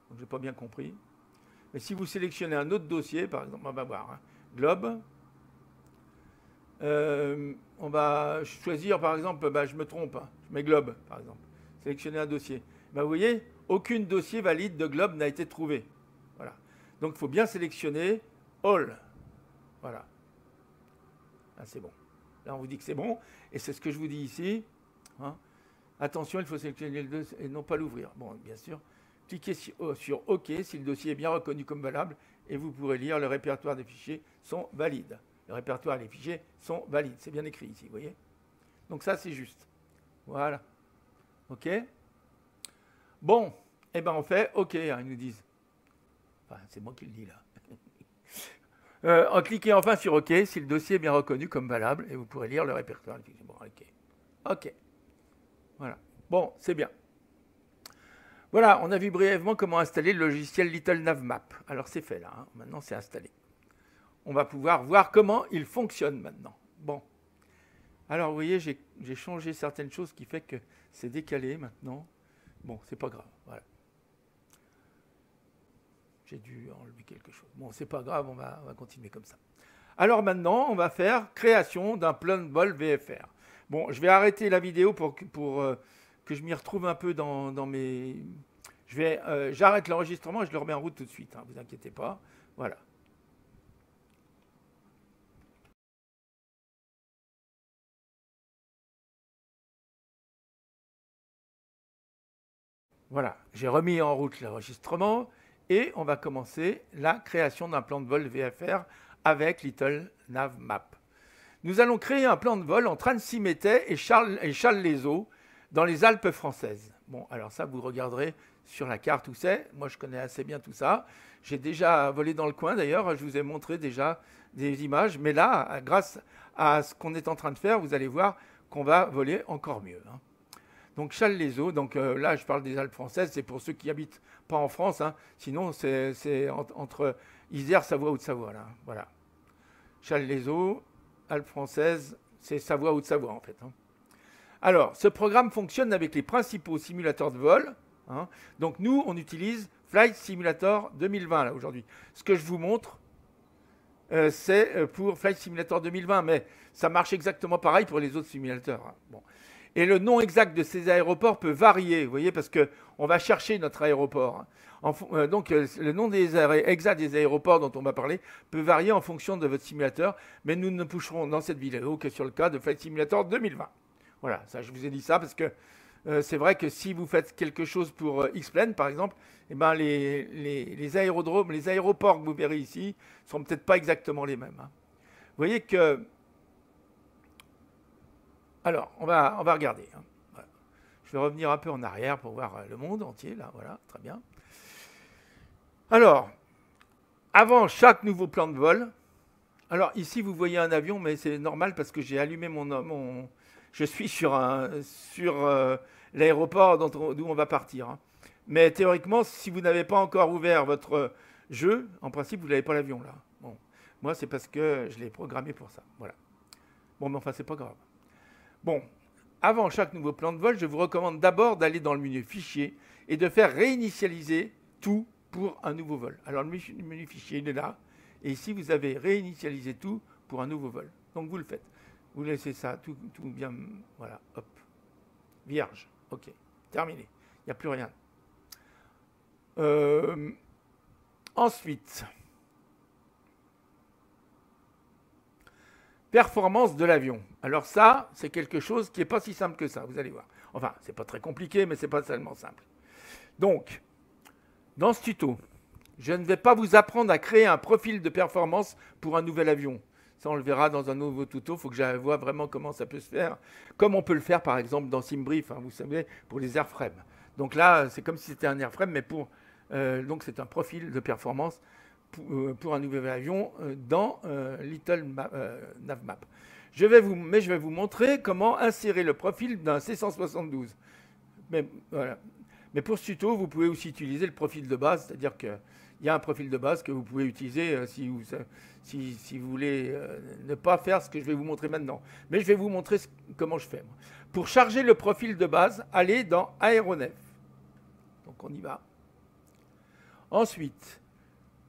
Donc, je n'ai pas bien compris. Mais si vous sélectionnez un autre dossier, par exemple, on va voir, hein, Globe, on va choisir, par exemple, je me trompe, hein, je mets Globe, par exemple. Sélectionner un dossier. Vous voyez, aucun dossier valide de Globe n'a été trouvé. Voilà. Donc, il faut bien sélectionner All. Voilà. Là, c'est bon. Là, on vous dit que c'est bon. Et c'est ce que je vous dis ici. Hein. Attention, il faut sélectionner le dossier et non pas l'ouvrir. Bon, bien sûr. Cliquez sur OK si le dossier est bien reconnu comme valable et vous pourrez lire le répertoire des fichiers sont valides. Le répertoire et les fichiers sont valides. C'est bien écrit ici, vous voyez. Donc ça, c'est juste. Voilà. OK. Bon, eh bien, on fait OK, hein, ils nous disent. Enfin, c'est moi qui le dis là. Cliquez enfin sur OK si le dossier est bien reconnu comme valable et vous pourrez lire le répertoire. Bon, OK. OK. Voilà. Bon, c'est bien. Voilà, on a vu brièvement comment installer le logiciel Little Navmap. Alors, c'est fait là. Hein. Maintenant, c'est installé. On va pouvoir voir comment il fonctionne maintenant. Bon. Alors, vous voyez, j'ai changé certaines choses qui fait que c'est décalé maintenant. Bon, c'est pas grave. Voilà. J'ai dû enlever quelque chose. Bon, c'est pas grave, on va continuer comme ça. Alors maintenant, on va faire création d'un Plumble VFR. Bon, je vais arrêter la vidéo pour que je m'y retrouve un peu dans mes... J'arrête l'enregistrement et je le remets en route tout de suite, hein, vous inquiétez pas. Voilà. Voilà, j'ai remis en route l'enregistrement et on va commencer la création d'un plan de vol VFR avec Little Navmap. Nous allons créer un plan de vol entre Annecy-Mettais et Challes-les-Eaux dans les Alpes françaises. Bon, alors ça, vous regarderez sur la carte où c'est. Moi, je connais assez bien tout ça. J'ai déjà volé dans le coin, d'ailleurs. Je vous ai montré déjà des images. Mais là, grâce à ce qu'on est en train de faire, vous allez voir qu'on va voler encore mieux. Hein. Donc, Challes-les-Eaux. Donc là, je parle des Alpes françaises. C'est pour ceux qui habitent pas en France. Hein. Sinon, c'est entre Isère, Savoie, Haute-Savoie. Là. Voilà. Challes-les-Eaux, Alpes françaises, c'est Savoie, Haute-Savoie, en fait. Hein. Alors, ce programme fonctionne avec les principaux simulateurs de vol. Hein. Donc, nous, on utilise Flight Simulator 2020, là, aujourd'hui. Ce que je vous montre, c'est pour Flight Simulator 2020, mais ça marche exactement pareil pour les autres simulateurs. Hein. Bon. Et le nom exact de ces aéroports peut varier, vous voyez, parce qu'on va chercher notre aéroport. Hein. Donc, le nom exact des aéroports dont on va parler peut varier en fonction de votre simulateur, mais nous ne toucherons dans cette vidéo que sur le cas de Flight Simulator 2020. Voilà, ça, je vous ai dit ça parce que c'est vrai que si vous faites quelque chose pour X-Plane, par exemple, eh ben les aérodromes, les aéroports que vous verrez ici ne sont peut-être pas exactement les mêmes. Hein. Vous voyez que... Alors, on va regarder. Hein. Voilà. Je vais revenir un peu en arrière pour voir le monde entier, là, voilà, très bien. Alors, avant chaque nouveau plan de vol, alors ici vous voyez un avion, mais c'est normal parce que j'ai allumé je suis sur l'aéroport d'où on va partir. Hein. Mais théoriquement, si vous n'avez pas encore ouvert votre jeu, en principe, vous n'avez pas l'avion là. Bon, moi, c'est parce que je l'ai programmé pour ça. Voilà. Bon, mais enfin, c'est pas grave. Bon, avant chaque nouveau plan de vol, je vous recommande d'abord d'aller dans le menu Fichier et de faire réinitialiser tout pour un nouveau vol. Alors, le menu Fichier, il est là. Et ici, vous avez réinitialisé tout pour un nouveau vol. Donc, vous le faites. Vous laissez ça tout bien. Voilà, hop. Vierge. OK. Terminé. Il n'y a plus rien. Ensuite, performance de l'avion. Alors ça, c'est quelque chose qui n'est pas si simple que ça, vous allez voir. Enfin, c'est pas très compliqué, mais c'est pas tellement simple. Donc, dans ce tuto, je ne vais pas vous apprendre à créer un profil de performance pour un nouvel avion. Ça, on le verra dans un nouveau tuto. Il faut que je vois vraiment comment ça peut se faire. Comme on peut le faire, par exemple, dans SimBrief, hein, vous savez, pour les airframes. Donc là, c'est comme si c'était un airframe, mais donc c'est un profil de performance pour un nouvel avion dans Little Navmap. Je vais vous montrer comment insérer le profil d'un C172. Mais, voilà. Mais pour ce tuto, vous pouvez aussi utiliser le profil de base, c'est-à-dire qu'il y a un profil de base que vous pouvez utiliser si vous voulez ne pas faire ce que je vais vous montrer maintenant. Mais je vais vous montrer comment je fais. Pour charger le profil de base, allez dans Aéronef. Donc on y va. Ensuite,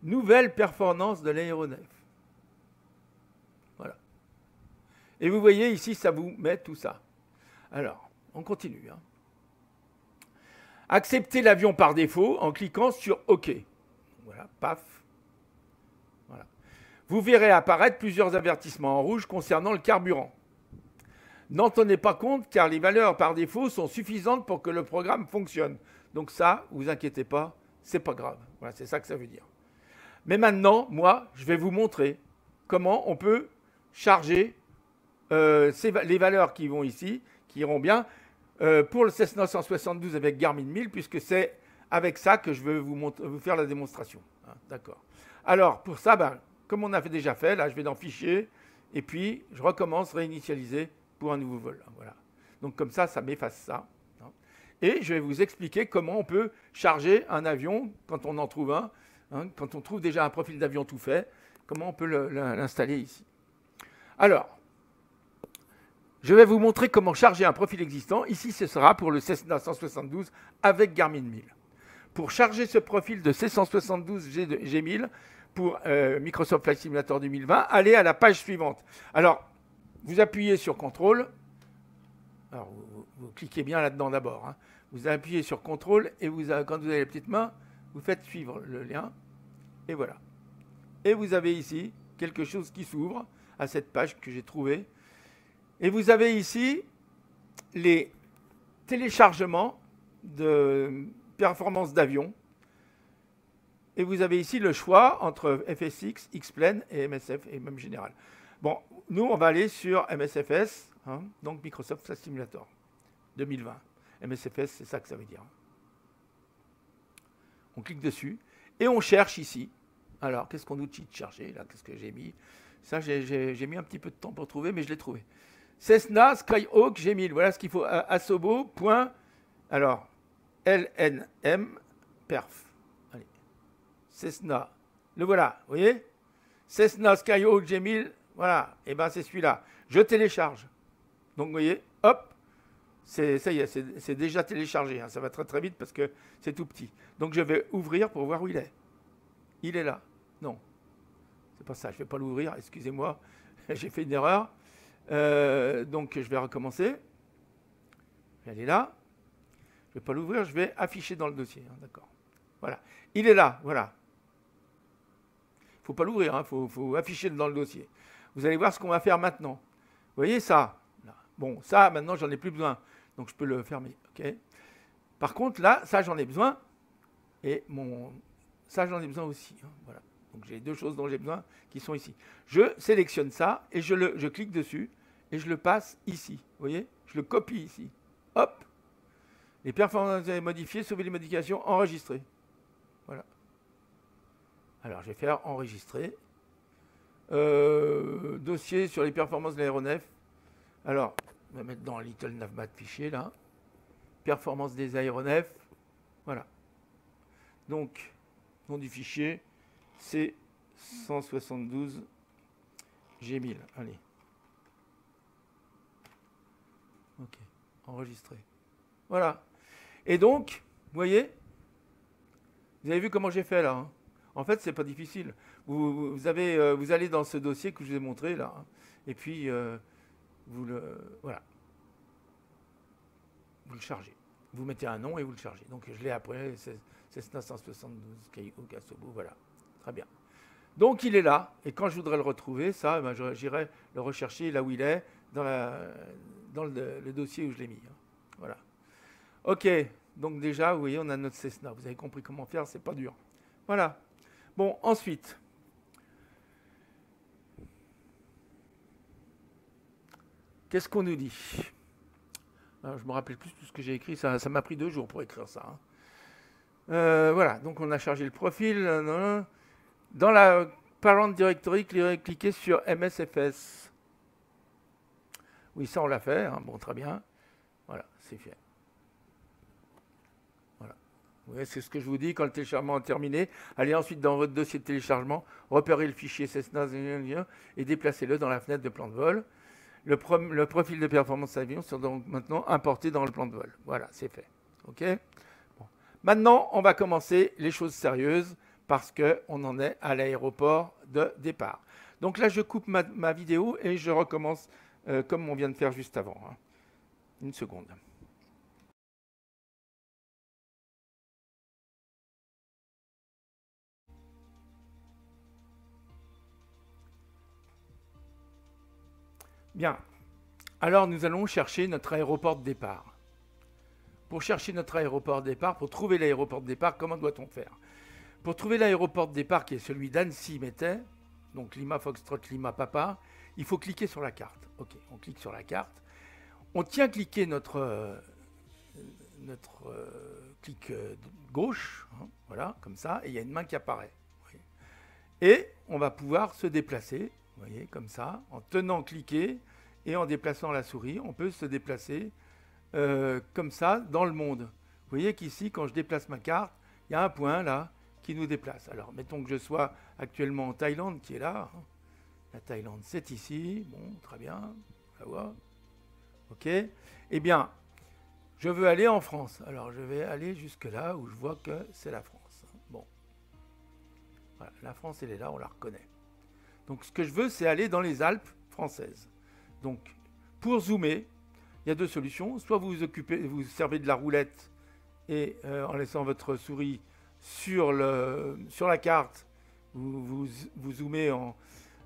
nouvelle performance de l'aéronef. Voilà. Et vous voyez ici, ça vous met tout ça. Alors, on continue. Hein. Acceptez l'avion par défaut en cliquant sur OK. Voilà, paf. Voilà. Vous verrez apparaître plusieurs avertissements en rouge concernant le carburant. N'en tenez pas compte car les valeurs par défaut sont suffisantes pour que le programme fonctionne. Donc ça, vous inquiétez pas, c'est pas grave. Voilà, c'est ça que ça veut dire. Mais maintenant, moi, je vais vous montrer comment on peut charger les valeurs qui vont ici, qui iront bien, pour le Cessna 172 avec Garmin 1000, puisque c'est avec ça que je vais vous faire la démonstration. Hein, d'accord. Alors, pour ça, comme on a déjà fait, là, je vais dans Fichier, et puis je recommence réinitialiser pour un nouveau vol. Voilà. Donc comme ça, ça m'efface ça. Hein. Et je vais vous expliquer comment on peut charger un avion quand on en trouve un. Hein, quand on trouve déjà un profil d'avion tout fait, comment on peut l'installer ici. Alors, je vais vous montrer comment charger un profil existant. Ici, ce sera pour le Cessna 172 avec Garmin 1000. Pour charger ce profil de C172 G1000 pour Microsoft Flight Simulator 2020, allez à la page suivante. Alors, vous appuyez sur CTRL. Alors, vous cliquez bien là-dedans d'abord. Hein. Vous appuyez sur CTRL et quand vous avez les petites mains, vous faites suivre le lien, et voilà. Et vous avez ici quelque chose qui s'ouvre à cette page que j'ai trouvée. Et vous avez ici les téléchargements de performance d'avion. Et vous avez ici le choix entre FSX, X-Plane et MSF, et même général. Bon, nous, on va aller sur MSFS, hein, donc Microsoft Flight Simulator 2020. MSFS, c'est ça que ça veut dire. On clique dessus et on cherche ici. Alors, qu'est-ce qu'on nous dit de chercher là? Qu'est-ce que j'ai mis? Ça, j'ai mis un petit peu de temps pour trouver, mais je l'ai trouvé. Cessna Skyhawk G1000. Voilà ce qu'il faut. Asobo. Alors, LNM perf. Allez. Cessna. Le voilà. Vous voyez? Cessna Skyhawk G1000. Voilà. Et bien, c'est celui-là. Je télécharge. Donc, vous voyez, hop. Ça y est, c'est déjà téléchargé. Hein. Ça va très très vite parce que c'est tout petit. Donc je vais ouvrir pour voir où il est. Il est là. Non, c'est pas ça. Je ne vais pas l'ouvrir. Excusez-moi, j'ai fait une erreur. Donc je vais recommencer. Elle est là. Je ne vais pas l'ouvrir. Je vais afficher dans le dossier. Hein. D'accord. Voilà. Il est là. Voilà. Il ne faut pas l'ouvrir. Il faut afficher dans le dossier. Vous allez voir ce qu'on va faire maintenant. Vous voyez ça? Bon, ça, maintenant, j'en ai plus besoin. Donc, je peux le fermer. Okay. Par contre, là, ça, j'en ai besoin. Et ça, j'en ai besoin aussi. Hein, voilà. Donc, j'ai deux choses dont j'ai besoin qui sont ici. Je sélectionne ça et je clique dessus et je le passe ici. Vous voyez? Je le copie ici. Hop. Les performances modifiées, sauver les modifications, enregistrer. Voilà. Alors, je vais faire enregistrer. Dossier sur les performances de l'aéronef. Alors, on va mettre dans Little Navmat fichier, là. Performance des aéronefs. Voilà. Donc, nom du fichier, c'est 172 G1000. Allez. Ok. Enregistrer. Voilà. Et donc, vous voyez, vous avez vu comment j'ai fait là, hein. En fait, c'est pas difficile. Vous allez dans ce dossier que je vous ai montré là, hein, et puis voilà, vous le chargez. Vous mettez un nom et vous le chargez. Donc je l'ai après, c'est 972 Kasobo, voilà, très bien. Donc il est là, et quand je voudrais le retrouver, ça, ben, j'irai le rechercher là où il est, dans le dossier où je l'ai mis, hein. Voilà. Ok, donc déjà, vous voyez, on a notre Cessna. Vous avez compris comment faire, c'est pas dur. Voilà. Bon, ensuite, qu'est-ce qu'on nous dit? Alors, je ne me rappelle plus tout ce que j'ai écrit, ça m'a pris 2 jours pour écrire ça, hein. Voilà, donc on a chargé le profil. Dans la Parent Directory, cliquez sur MSFS. Oui, ça on l'a fait, hein. Bon, très bien. Voilà, c'est fait. Oui, c'est ce que je vous dis, quand le téléchargement est terminé, allez ensuite dans votre dossier de téléchargement, repérez le fichier Cessna et déplacez-le dans la fenêtre de plan de vol. Le profil de performance avion sera donc maintenant importé dans le plan de vol. Voilà, c'est fait. OK ? Bon. Maintenant, on va commencer les choses sérieuses parce qu'on en est à l'aéroport de départ. Donc là, je coupe ma vidéo et je recommence comme on vient de faire juste avant, hein. Une seconde. Bien, alors nous allons chercher notre aéroport de départ. Pour chercher notre aéroport de départ, pour trouver l'aéroport de départ, comment doit-on faire? Pour trouver l'aéroport de départ qui est celui d'Annecy-Mettet, donc Lima Foxtrot Lima Papa, il faut cliquer sur la carte. Ok, on clique sur la carte. On tient cliquer notre clic gauche, hein, voilà, comme ça, et il y a une main qui apparaît. Et on va pouvoir se déplacer, vous voyez, comme ça, en tenant cliquer et en déplaçant la souris, on peut se déplacer comme ça dans le monde. Vous voyez qu'ici, quand je déplace ma carte, il y a un point là qui nous déplace. Alors, mettons que je sois actuellement en Thaïlande, qui est là. La Thaïlande, c'est ici. Bon, très bien. On va voir. OK. Eh bien, je veux aller en France. Alors, je vais aller jusque là où je vois que c'est la France. Bon. Voilà, la France, elle est là, on la reconnaît. Donc, ce que je veux, c'est aller dans les Alpes françaises. Donc, pour zoomer, il y a 2 solutions. Soit vous servez de la roulette et en laissant votre souris sur la carte, vous zoomez en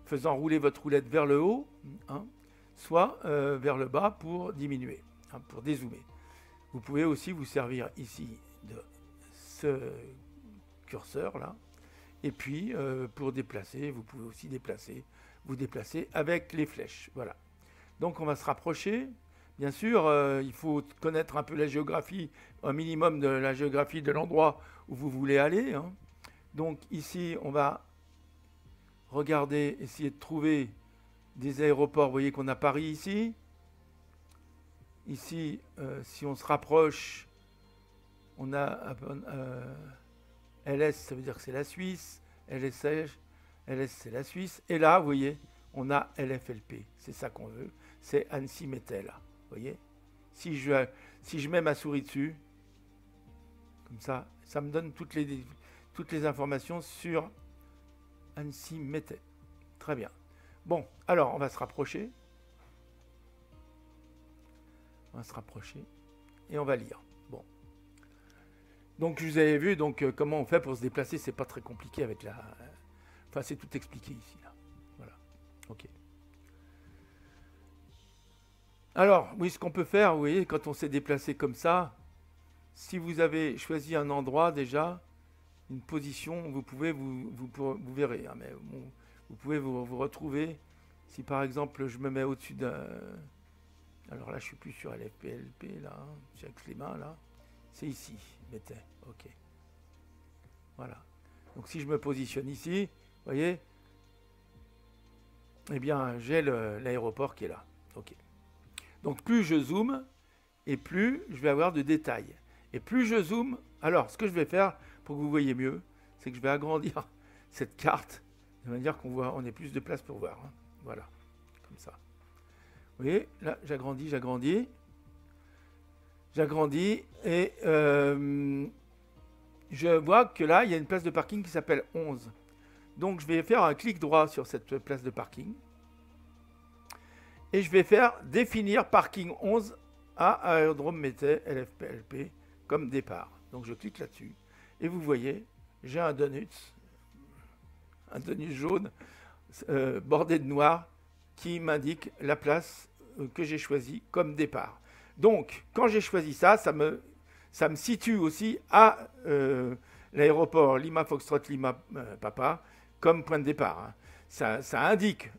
faisant rouler votre roulette vers le haut, hein, soit vers le bas pour diminuer, hein, pour dézoomer. Vous pouvez aussi vous servir ici de ce curseur là. Et puis, pour déplacer, vous pouvez aussi vous déplacer avec les flèches. Voilà. Donc, on va se rapprocher. Bien sûr, il faut connaître un peu la géographie, un minimum de la géographie de l'endroit où vous voulez aller, hein. Donc, ici, on va regarder, essayer de trouver des aéroports. Vous voyez qu'on a Paris ici. Ici, si on se rapproche, on a LS, ça veut dire que c'est la Suisse. LS, c'est la Suisse. Et là, vous voyez, on a LFLP. C'est ça qu'on veut. C'est Annecy-Mettet, là. Vous voyez, si je mets ma souris dessus, comme ça, ça me donne toutes les informations sur Annecy-Mettet. Très bien. Bon, alors, on va se rapprocher. On va se rapprocher. Et on va lire. Bon. Donc, je vous avais vu comment on fait pour se déplacer. C'est pas très compliqué avec la... Enfin, c'est tout expliqué ici, là. Voilà. OK. Alors, oui, ce qu'on peut faire, vous voyez, quand on s'est déplacé comme ça, si vous avez choisi un endroit déjà, une position, vous pouvez, vous verrez, hein, mais bon, vous pouvez vous retrouver. Si par exemple, je me mets au-dessus d'un... Alors là, je suis plus sur LFPLP, là, hein, j'ai avec les mains, là. C'est ici, mettez. OK. Voilà. Donc si je me positionne ici, vous voyez, eh bien, j'ai l'aéroport qui est là. OK. Donc plus je zoome, et plus je vais avoir de détails. Et plus je zoome, alors ce que je vais faire pour que vous voyez mieux, c'est que je vais agrandir cette carte de manière qu'on voit, on ait plus de place pour voir. Hein. Voilà, comme ça. Vous voyez, là, j'agrandis, et je vois que là, il y a une place de parking qui s'appelle 11. Donc, je vais faire un clic droit sur cette place de parking. Et je vais faire définir parking 11 à aérodrome Mété LFPLP comme départ. Donc, je clique là-dessus. Et vous voyez, j'ai un donut jaune bordé de noir qui m'indique la place que j'ai choisie comme départ. Donc, quand j'ai choisi ça, ça me situe aussi à l'aéroport Lima Foxtrot Lima Papa comme point de départ. Hein. Ça indique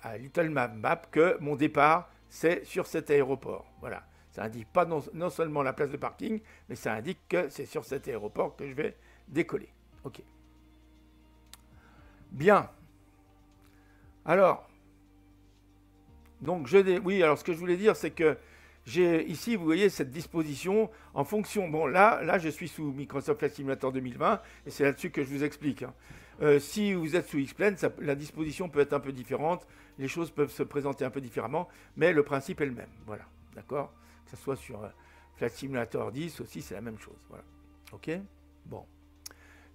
à Little Map que mon départ, c'est sur cet aéroport. Voilà. Ça indique pas non seulement la place de parking, mais ça indique que c'est sur cet aéroport que je vais décoller. OK. Bien. Alors, donc oui, alors ce que je voulais dire, c'est que j'ai ici, vous voyez, cette disposition en fonction. Bon, là, je suis sous Microsoft Flight Simulator 2020, et c'est là-dessus que je vous explique. Hein. Si vous êtes sous X-Plane, la disposition peut être un peu différente, les choses peuvent se présenter un peu différemment, mais le principe est le même. Voilà, d'accord? Que ce soit sur Flight Simulator 10 aussi, c'est la même chose. Voilà. OK? Bon.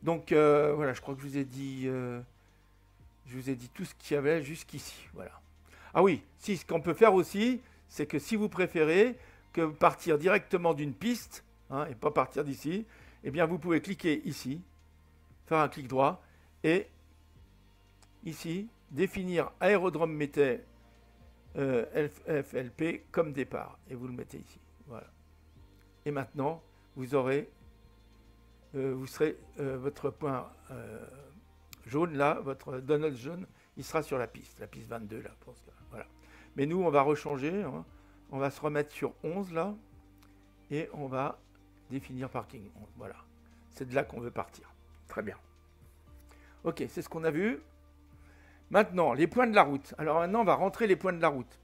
Donc, voilà, je crois que je vous ai dit tout ce qu'il y avait jusqu'ici. Voilà. Ah oui, ce qu'on peut faire aussi, c'est que si vous préférez que partir directement d'une piste, hein, et pas partir d'ici, eh bien vous pouvez cliquer ici, faire un clic droit, et ici, définir aérodrome Mété FLP comme départ. Et vous le mettez ici. Voilà. Et maintenant, vous serez votre point jaune là, votre donut jaune, il sera sur la piste 22 là. Pour ce cas. Voilà. Mais nous, on va rechanger, hein. On va se remettre sur 11 là, et on va définir parking 11. Voilà. C'est de là qu'on veut partir. Très bien. OK, c'est ce qu'on a vu. Maintenant, les points de la route. Alors maintenant, on va rentrer les points de la route.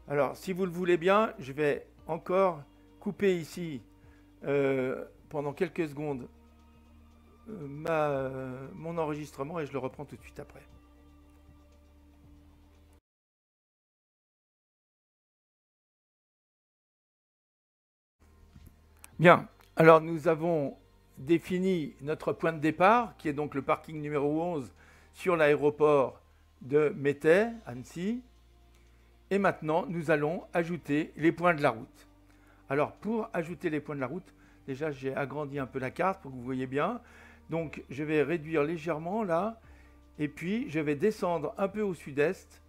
Alors, si vous le voulez bien, je vais encore couper ici pendant quelques secondes mon enregistrement et je le reprends tout de suite après. Bien, alors nous avons défini notre point de départ, qui est donc le parking numéro 11 sur l'aéroport de Mété, Annecy. Et maintenant, nous allons ajouter les points de la route. Alors, pour ajouter les points de la route, déjà, j'ai agrandi un peu la carte pour que vous voyez bien. Donc, je vais réduire légèrement là, et puis je vais descendre un peu au sud-est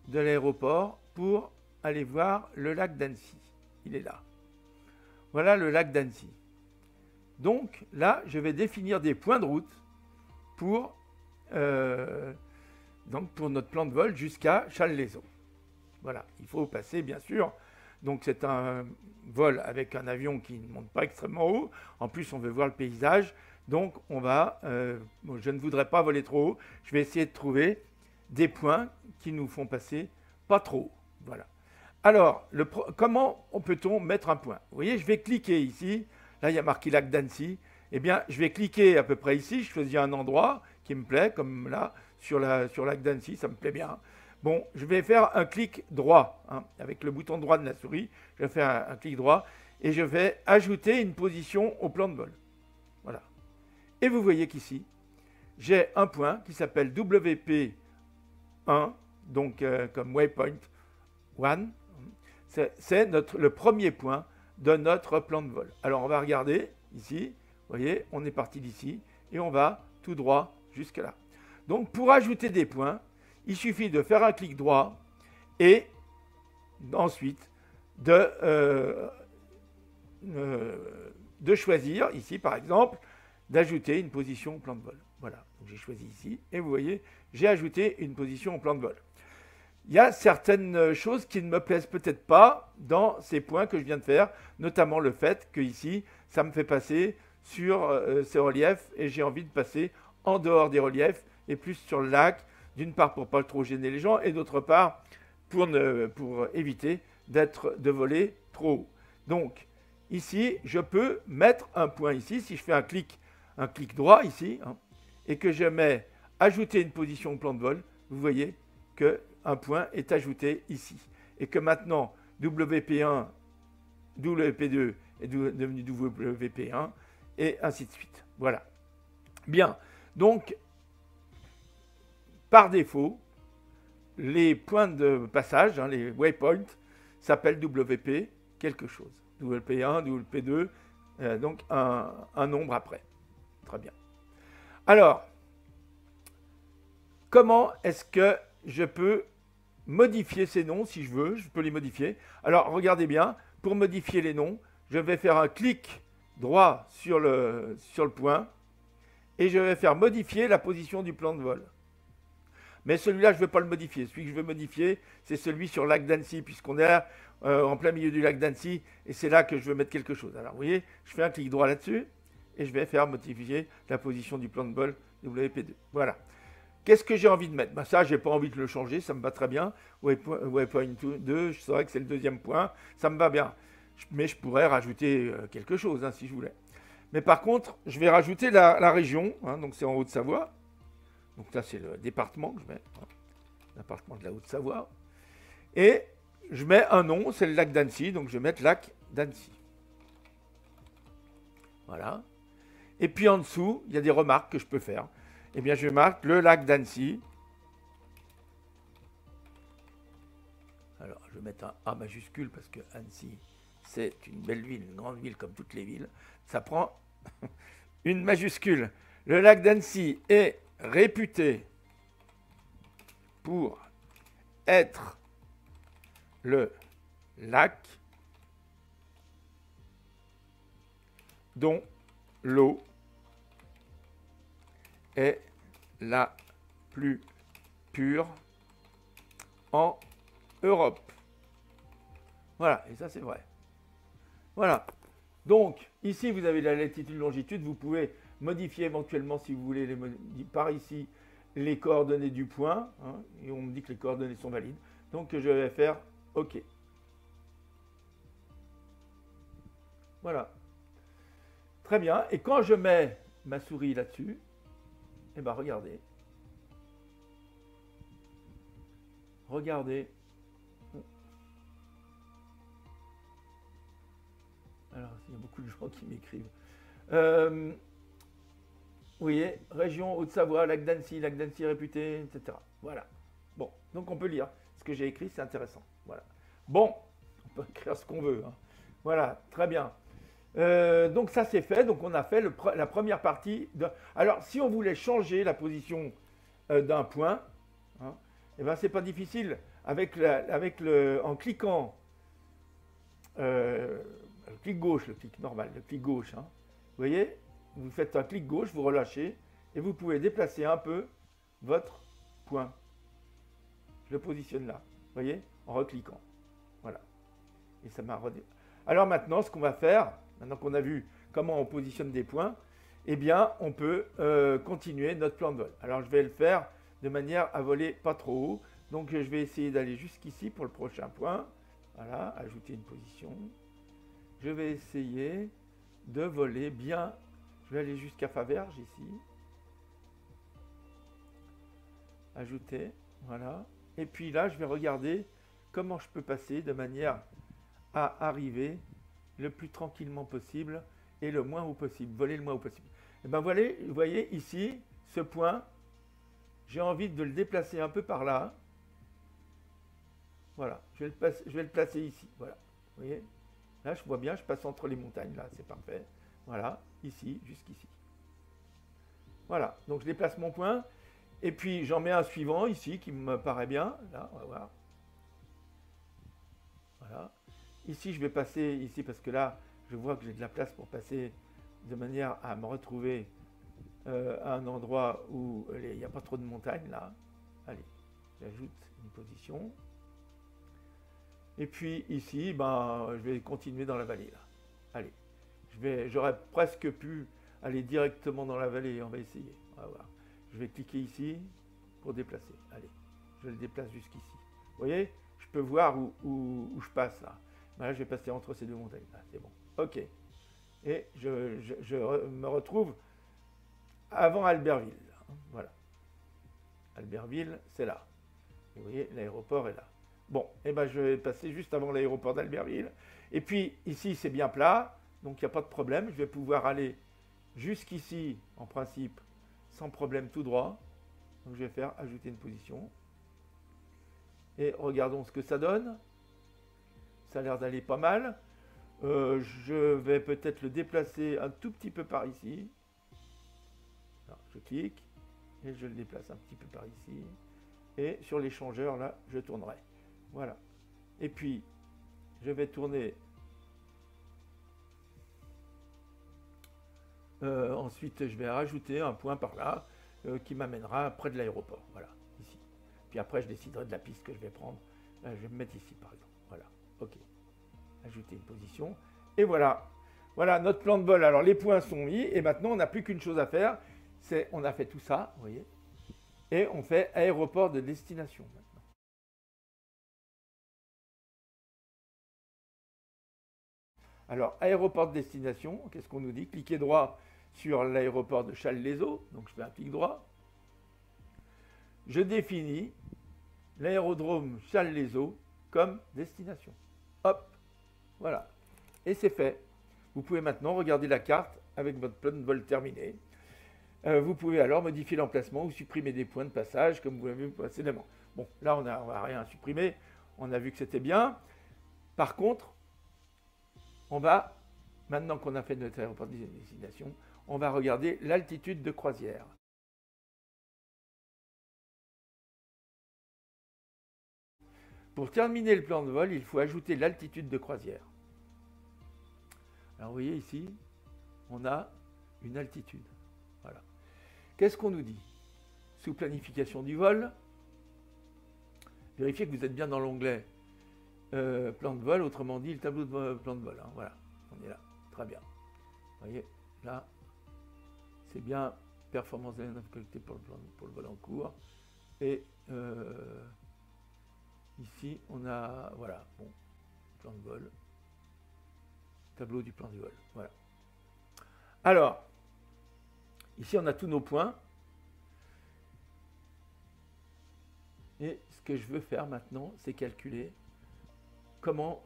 de l'aéroport pour aller voir le lac d'Annecy. Il est là. Voilà le lac d'Annecy. Donc, là, je vais définir des points de route pour notre plan de vol jusqu'à Challes-les-Eaux. Voilà, il faut passer, bien sûr. Donc, c'est un vol avec un avion qui ne monte pas extrêmement haut. En plus, on veut voir le paysage. Donc, on va, je ne voudrais pas voler trop haut. Je vais essayer de trouver des points qui nous font passer pas trop haut. Voilà. Alors, comment peut-on mettre un point? Vous voyez, je vais cliquer ici. Là, il y a marqué lac d'Annecy. Eh bien, je vais cliquer à peu près ici. Je choisis un endroit qui me plaît, comme là, sur lac d'Annecy. Ça me plaît bien. Bon, je vais faire un clic droit. Hein, avec le bouton droit de la souris, je vais faire un clic droit. Et je vais ajouter une position au plan de vol. Voilà. Et vous voyez qu'ici, j'ai un point qui s'appelle WP1, donc comme waypoint 1. C'est le premier point de notre plan de vol. Alors, on va regarder ici. Vous voyez, on est parti d'ici et on va tout droit jusque là. Donc, pour ajouter des points, il suffit de faire un clic droit et ensuite de choisir ici, par exemple, d'ajouter une position au plan de vol. Voilà, j'ai choisi ici et vous voyez, j'ai ajouté une position au plan de vol. il y a certaines choses qui ne me plaisent peut-être pas dans ces points que je viens de faire, notamment le fait que ici, ça me fait passer sur ces reliefs et j'ai envie de passer en dehors des reliefs et plus sur le lac, d'une part pour pas trop gêner les gens et d'autre part pour éviter de voler trop haut. Donc ici, je peux mettre un point ici, si je fais un clic droit ici, hein, et que je mets ajouter une position au plan de vol, vous voyez qu'un point est ajouté ici. Et que maintenant, WP1, WP2 est devenu WP1, et ainsi de suite. Voilà. Bien. Donc, par défaut, les points de passage, hein, les waypoints, s'appellent WP quelque chose. WP1, WP2, donc un nombre après. Très bien. Alors, comment est-ce que je peux modifier ces noms si je veux? Je peux les modifier. Alors, regardez bien, pour modifier les noms, je vais faire un clic droit sur le point et je vais faire modifier la position du plan de vol. Mais celui-là, je ne veux pas le modifier. Celui que je veux modifier, c'est celui sur le lac d'Annecy, puisqu'on est en plein milieu du lac d'Annecy, et c'est là que je veux mettre quelque chose. Alors, vous voyez, je fais un clic droit là-dessus, et je vais faire modifier la position du plan de vol WP2. Voilà. Qu'est-ce que j'ai envie de mettre? Ça, je n'ai pas envie de le changer, ça me va très bien. Waypoint 2, je saurais que c'est le deuxième point, ça me va bien. Mais je pourrais rajouter quelque chose, hein, si je voulais. Mais par contre, je vais rajouter la région, hein, donc c'est en Haute-Savoie. Donc là, c'est le département que je mets, hein, département de la Haute-Savoie. Et je mets un nom, c'est le lac d'Annecy, donc je vais mettre lac d'Annecy. Voilà. Et puis en dessous, il y a des remarques que je peux faire. Eh bien, je marque le lac d'Annecy. Alors, je vais mettre un A majuscule parce que Annecy, c'est une belle ville, une grande ville comme toutes les villes. Ça prend une majuscule. Le lac d'Annecy est réputé pour être le lac dont l'eau est la plus pure en Europe. Voilà, et ça c'est vrai. Voilà. Donc, ici vous avez la latitude, longitude, vous pouvez modifier éventuellement si vous voulez par ici les coordonnées du point, hein, et on me dit que les coordonnées sont valides. Donc je vais faire OK. Voilà. Très bien. Et quand je mets ma souris là-dessus, eh bien regardez. Regardez. Alors, il y a beaucoup de gens qui m'écrivent. Vous voyez, région Haute-Savoie, lac d'Annecy réputé, etc. Voilà. Bon, donc on peut lire. Ce que j'ai écrit, c'est intéressant. Voilà. Bon, on peut écrire ce qu'on veut. Hein. Voilà, très bien. Donc ça c'est fait. Donc on a fait la première partie. Alors, si on voulait changer la position d'un point, hein, eh ben, c'est pas difficile. En cliquant, le clic gauche, le clic normal, le clic gauche, hein, vous voyez, vous faites un clic gauche, vous relâchez, et vous pouvez déplacer un peu votre point. Je le positionne là, vous voyez, en recliquant. Voilà. Et ça m'a Alors maintenant, ce qu'on va faire, maintenant qu'on a vu comment on positionne des points, eh bien, on peut continuer notre plan de vol. Alors, je vais le faire de manière à voler pas trop haut. Donc, je vais essayer d'aller jusqu'ici pour le prochain point. Voilà, ajouter une position. Je vais essayer de voler bien. Je vais aller jusqu'à Faverges ici. Ajouter, voilà. Et puis là, je vais regarder comment je peux passer de manière à arriver le plus tranquillement possible et le moins haut possible, voler le moins haut possible. Et bien voilà, vous voyez ici, ce point, j'ai envie de le déplacer un peu par là. Voilà, je vais le placer ici, voilà. Vous voyez, là je vois bien, je passe entre les montagnes, là, c'est parfait. Voilà, ici, jusqu'ici. Voilà, donc je déplace mon point, et puis j'en mets un suivant ici, qui me paraît bien, là, on va voir. Voilà. Ici, je vais passer ici, parce que là, je vois que j'ai de la place pour passer de manière à me retrouver à un endroit où il n'y a pas trop de montagnes, là. Allez, j'ajoute une position. Et puis ici, ben, je vais continuer dans la vallée là. Allez, j'aurais presque pu aller directement dans la vallée. On va essayer. On va voir. Je vais cliquer ici pour déplacer. Allez, je le déplace jusqu'ici. Vous voyez, je peux voir où je passe là. Ben là, je vais passer entre ces deux montagnes. Là, c'est bon. OK. Et je me retrouve avant Albertville. Voilà. Albertville, c'est là. Vous voyez, l'aéroport est là. Bon, et ben je vais passer juste avant l'aéroport d'Albertville. Et puis, ici, c'est bien plat, donc il n'y a pas de problème. Je vais pouvoir aller jusqu'ici, en principe, sans problème tout droit. Donc, je vais faire ajouter une position. Et regardons ce que ça donne. Ça a l'air d'aller pas mal. Je vais peut-être le déplacer un tout petit peu par ici. Alors, je clique et je le déplace un petit peu par ici. Et sur l'échangeur, là, je tournerai. Voilà. Et puis, je vais tourner. Ensuite, je vais rajouter un point par là qui m'amènera près de l'aéroport. Voilà, ici. Puis après, je déciderai de la piste que je vais prendre. Je vais me mettre ici, par exemple. Voilà, OK. Ajouter une position. Et voilà. Voilà notre plan de vol. Alors, les points sont mis. Et maintenant, on n'a plus qu'une chose à faire. C'est, on a fait tout ça, vous voyez. Et on fait aéroport de destination maintenant. Alors, aéroport de destination, qu'est-ce qu'on nous dit? Cliquez droit sur l'aéroport de Challes-les-Eaux. Donc, je fais un clic droit. Je définis l'aérodrome Challes-les-Eaux comme destination. Hop, voilà. Et c'est fait. Vous pouvez maintenant regarder la carte avec votre plan de vol terminé. Vous pouvez alors modifier l'emplacement ou supprimer des points de passage comme vous l'avez vu précédemment. Bon, là, on n'a rien supprimé. On a vu que c'était bien. Par contre, on va, maintenant qu'on a fait notre aéroport de destination, on va regarder l'altitude de croisière. Pour terminer le plan de vol, il faut ajouter l'altitude de croisière. Alors vous voyez ici, on a une altitude. Voilà. Qu'est-ce qu'on nous dit? Sous planification du vol, vérifiez que vous êtes bien dans l'onglet plan de vol, autrement dit le tableau de plan de vol. Hein. Voilà, on est là, très bien. Vous voyez, là, c'est bien performance de l'aéronef collectée pour le vol en cours. Et ici, on a, voilà, bon, plan de vol, tableau du plan de vol. Voilà. Alors, ici, on a tous nos points. Et ce que je veux faire maintenant, c'est calculer comment,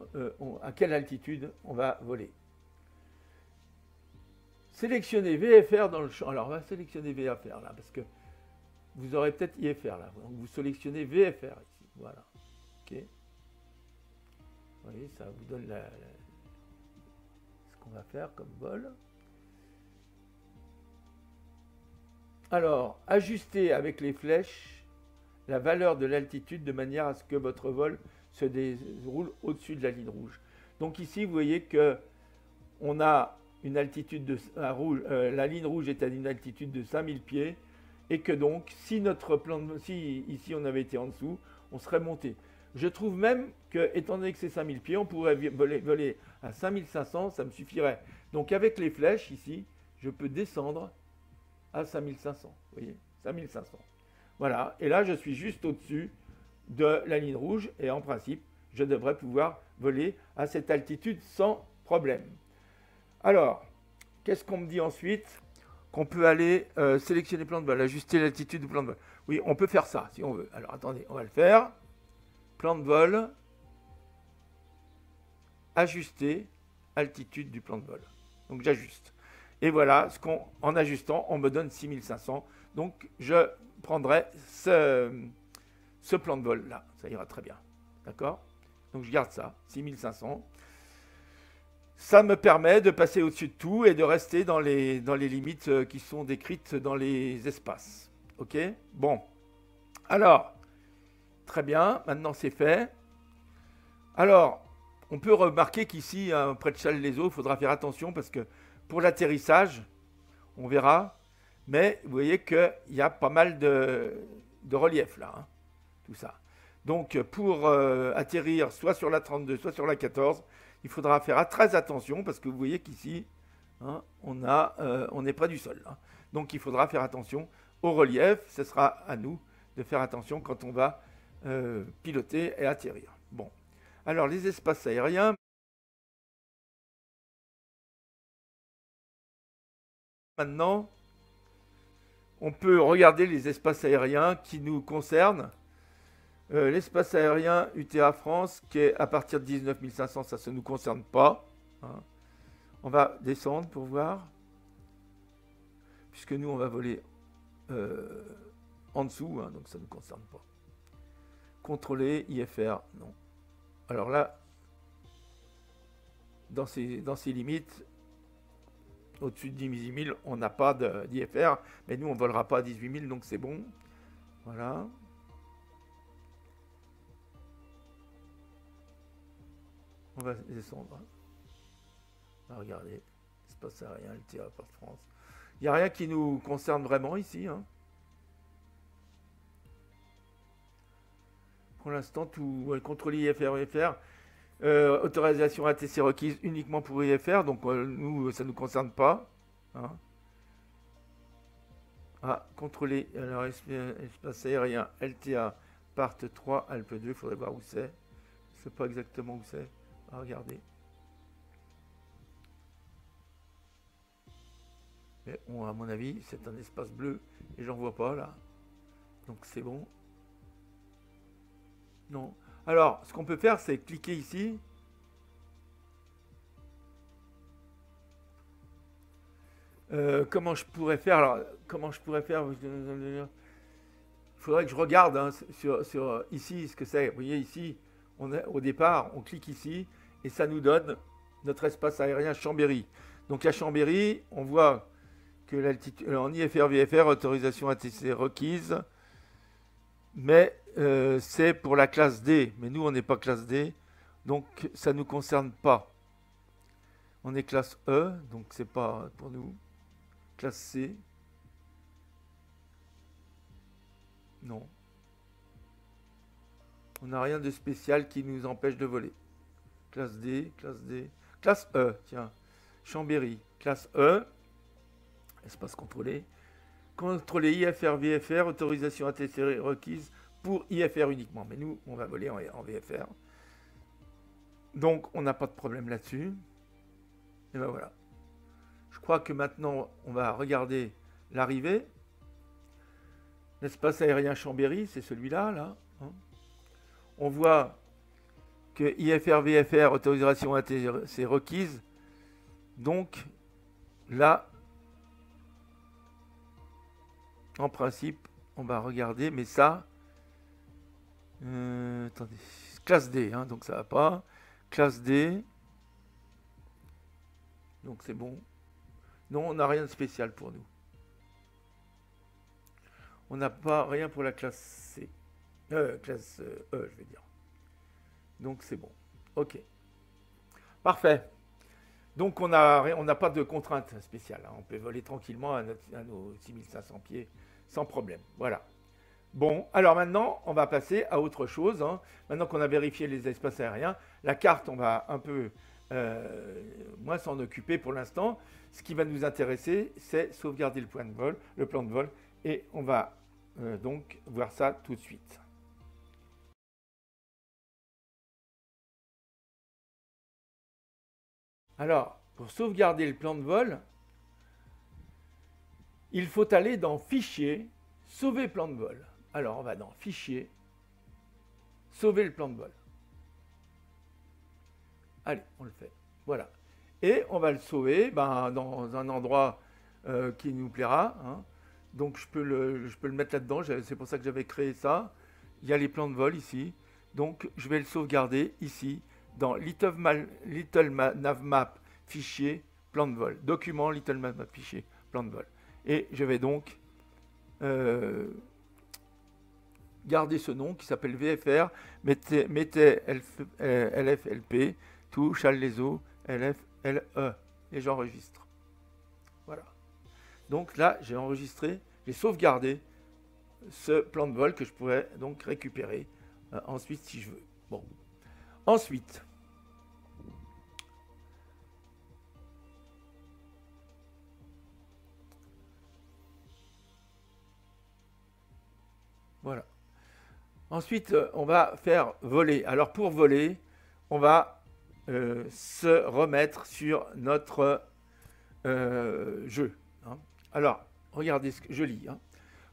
à quelle altitude on va voler. Sélectionnez VFR dans le champ. Alors, on va sélectionner VFR là, parce que vous aurez peut-être IFR là. Donc, vous sélectionnez VFR ici. Voilà. OK. Vous voyez, ça vous donne ce qu'on va faire comme vol. Alors, ajustez avec les flèches la valeur de l'altitude de manière à ce que votre vol se déroule au-dessus de la ligne rouge. Donc ici, vous voyez que on a une altitude de la ligne rouge est à une altitude de 5000 pieds et que donc si notre plan si ici on avait été en dessous, on serait monté. Je trouve même que, étant donné que c'est 5000 pieds, on pourrait voler à 5500, ça me suffirait. Donc avec les flèches ici, je peux descendre à 5500. Vous voyez, 5500. Voilà, et là je suis juste au-dessus de la ligne rouge et en principe, je devrais pouvoir voler à cette altitude sans problème. Alors, qu'est-ce qu'on me dit ensuite? Qu'on peut aller sélectionner plan de vol, ajuster l'altitude du plan de vol. Oui, on peut faire ça si on veut. Alors attendez, on va le faire. Plan de vol, ajuster altitude du plan de vol. Donc j'ajuste. Et voilà, en ajustant, on me donne 6500. Donc je prendrai ce plan de vol là. Ça ira très bien. D'accord? Donc je garde ça, 6500. Ça me permet de passer au-dessus de tout et de rester dans les limites qui sont décrites dans les espaces. OK? Bon. Alors, très bien. Maintenant, c'est fait. Alors, on peut remarquer qu'ici, près de Challes-les-Eaux, il faudra faire attention parce que pour l'atterrissage, on verra, mais vous voyez qu'il y a pas mal de relief là. Hein. tout ça. Donc pour atterrir soit sur la 32, soit sur la 14, il faudra faire très attention parce que vous voyez qu'ici, hein, on est près du sol. Hein. Donc il faudra faire attention au relief. Ce sera à nous de faire attention quand on va piloter et atterrir. Bon, alors les espaces aériens. Maintenant, on peut regarder les espaces aériens qui nous concernent. L'espace aérien UTA France, qui est à partir de 19 500, ça ne nous concerne pas. Hein. On va descendre pour voir. Puisque nous, on va voler en dessous, hein, donc ça ne nous concerne pas. Contrôler, IFR, non. Alors là, dans ces limites, au-dessus de 18 000, on n'a pas d'IFR, mais nous, on ne volera pas à 18 000, donc c'est bon. Voilà. On va descendre. On va regarder. Espace aérien, le tir à part de France. Il n'y a rien qui nous concerne vraiment ici. Hein. Pour l'instant, tout contrôle IFR, IFR. Autorisation ATC requise uniquement pour IFR, donc nous, ça ne nous concerne pas. Hein. Ah, contrôler alors, espace aérien LTA, part 3, Alpes 2, il faudrait voir où c'est. Je ne sais pas exactement où c'est. Ah, regardez. Mais bon, à mon avis, c'est un espace bleu et j'en vois pas là. Donc c'est bon. Non. Alors, ce qu'on peut faire, c'est cliquer ici. Comment je pourrais faire? Alors, comment je pourrais faire? Il faudrait que je regarde hein, sur ici ce que c'est. Vous voyez ici, au départ, on clique ici et ça nous donne notre espace aérien Chambéry. Donc la Chambéry, on voit que l'altitude en IFR, VFR, autorisation ATC requise, mais c'est pour la classe D. Mais nous, on n'est pas classe D, donc ça ne nous concerne pas. On est classe E, donc c'est pas pour nous. Classe C. Non. On n'a rien de spécial qui nous empêche de voler. Classe D, classe D. Classe E, tiens. Chambéry, classe E. Espace contrôlé. Contrôler IFR, VFR, autorisation ATC requise pour IFR uniquement. Mais nous, on va voler en VFR. Donc, on n'a pas de problème là-dessus. Et ben voilà. Je crois que maintenant, on va regarder l'arrivée. L'espace aérien Chambéry, c'est celui-là, là. Hein. On voit que IFR, VFR, autorisation ATC requise. Donc, là, en principe, on va regarder, mais ça, attendez, classe D, hein, donc ça va pas. Classe D, donc c'est bon. Non, on n'a rien de spécial pour nous. On n'a pas rien pour la classe C. Classe E, je vais dire. Donc c'est bon. Ok. Parfait. Donc on n'a pas de contrainte spéciale. Hein. On peut voler tranquillement à nos 6500 pieds sans problème. Voilà. Bon, alors maintenant, on va passer à autre chose. Hein. Maintenant qu'on a vérifié les espaces aériens, la carte, on va un peu moins s'en occuper pour l'instant. Ce qui va nous intéresser, c'est sauvegarder le plan de vol, et on va donc voir ça tout de suite. Alors, pour sauvegarder le plan de vol, il faut aller dans Fichier, Sauver plan de vol. Alors, on va dans Fichier, Sauver le plan de vol. Allez, on le fait. Voilà. Et on va le sauver dans un endroit qui nous plaira. Hein. Donc, je peux le mettre là-dedans. C'est pour ça que j'avais créé ça. Il y a les plans de vol ici. Donc, je vais le sauvegarder ici, dans Little Navmap, fichier, plan de vol. Document, Little Navmap, fichier, plan de vol. Et je vais donc garder ce nom qui s'appelle VFR. Mettez LFLP, tout, Challes-les-Eaux, LFLE. Et j'enregistre. Voilà. Donc là, j'ai enregistré, j'ai sauvegardé ce plan de vol que je pourrais donc récupérer ensuite si je veux. Bon. Ensuite, voilà. Ensuite, on va faire voler. Alors pour voler, on va se remettre sur notre jeu. Hein. Alors, regardez ce que je lis. Hein.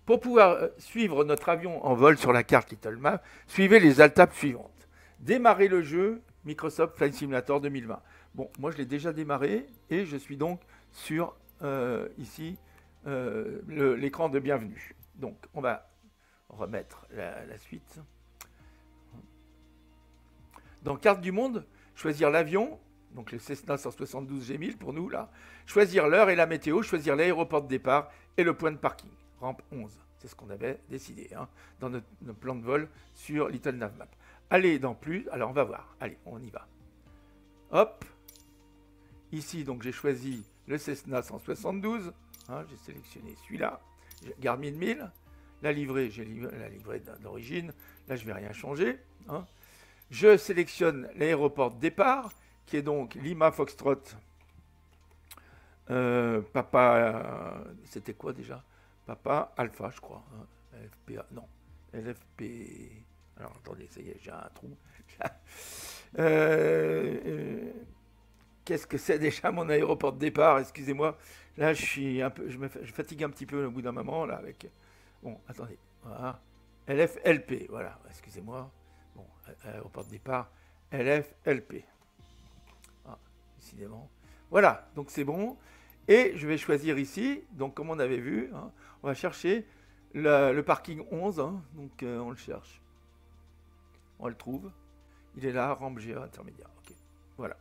Pour pouvoir suivre notre avion en vol sur la carte Little Map, suivez les étapes suivantes. Démarrer le jeu Microsoft Flight Simulator 2020. Bon, moi je l'ai déjà démarré et je suis donc sur ici l'écran de bienvenue. Donc, on va remettre la suite. Dans carte du monde, choisir l'avion, donc le Cessna 172 G1000 pour nous là, choisir l'heure et la météo, choisir l'aéroport de départ et le point de parking, rampe 11. C'est ce qu'on avait décidé hein, dans notre plan de vol sur Little Navmap. Allez dans plus, alors on va voir, allez, on y va. Hop, ici donc j'ai choisi le Cessna 172, hein, j'ai sélectionné celui-là, Garmin 1000. La livrée, j'ai la livrée d'origine. Là, je ne vais rien changer. Hein. Je sélectionne l'aéroport de départ, qui est donc Lima Foxtrot. Papa, c'était quoi déjà? Papa Alpha, je crois. Hein. LFPA, non. LFP. Alors, attendez, ça y est, j'ai un trou. Qu'est-ce que c'est déjà mon aéroport de départ? Excusez-moi. Là, je fatigue un petit peu au bout d'un moment, là, avec... Bon, attendez, voilà, LFLP, voilà, excusez-moi, bon, aéroport de départ, LFLP, ah, décidément, voilà, donc c'est bon, et je vais choisir ici, donc comme on avait vu, hein, on va chercher le parking 11, hein, donc on le cherche, on le trouve, il est là, rampe GA intermédiaire, ok, voilà,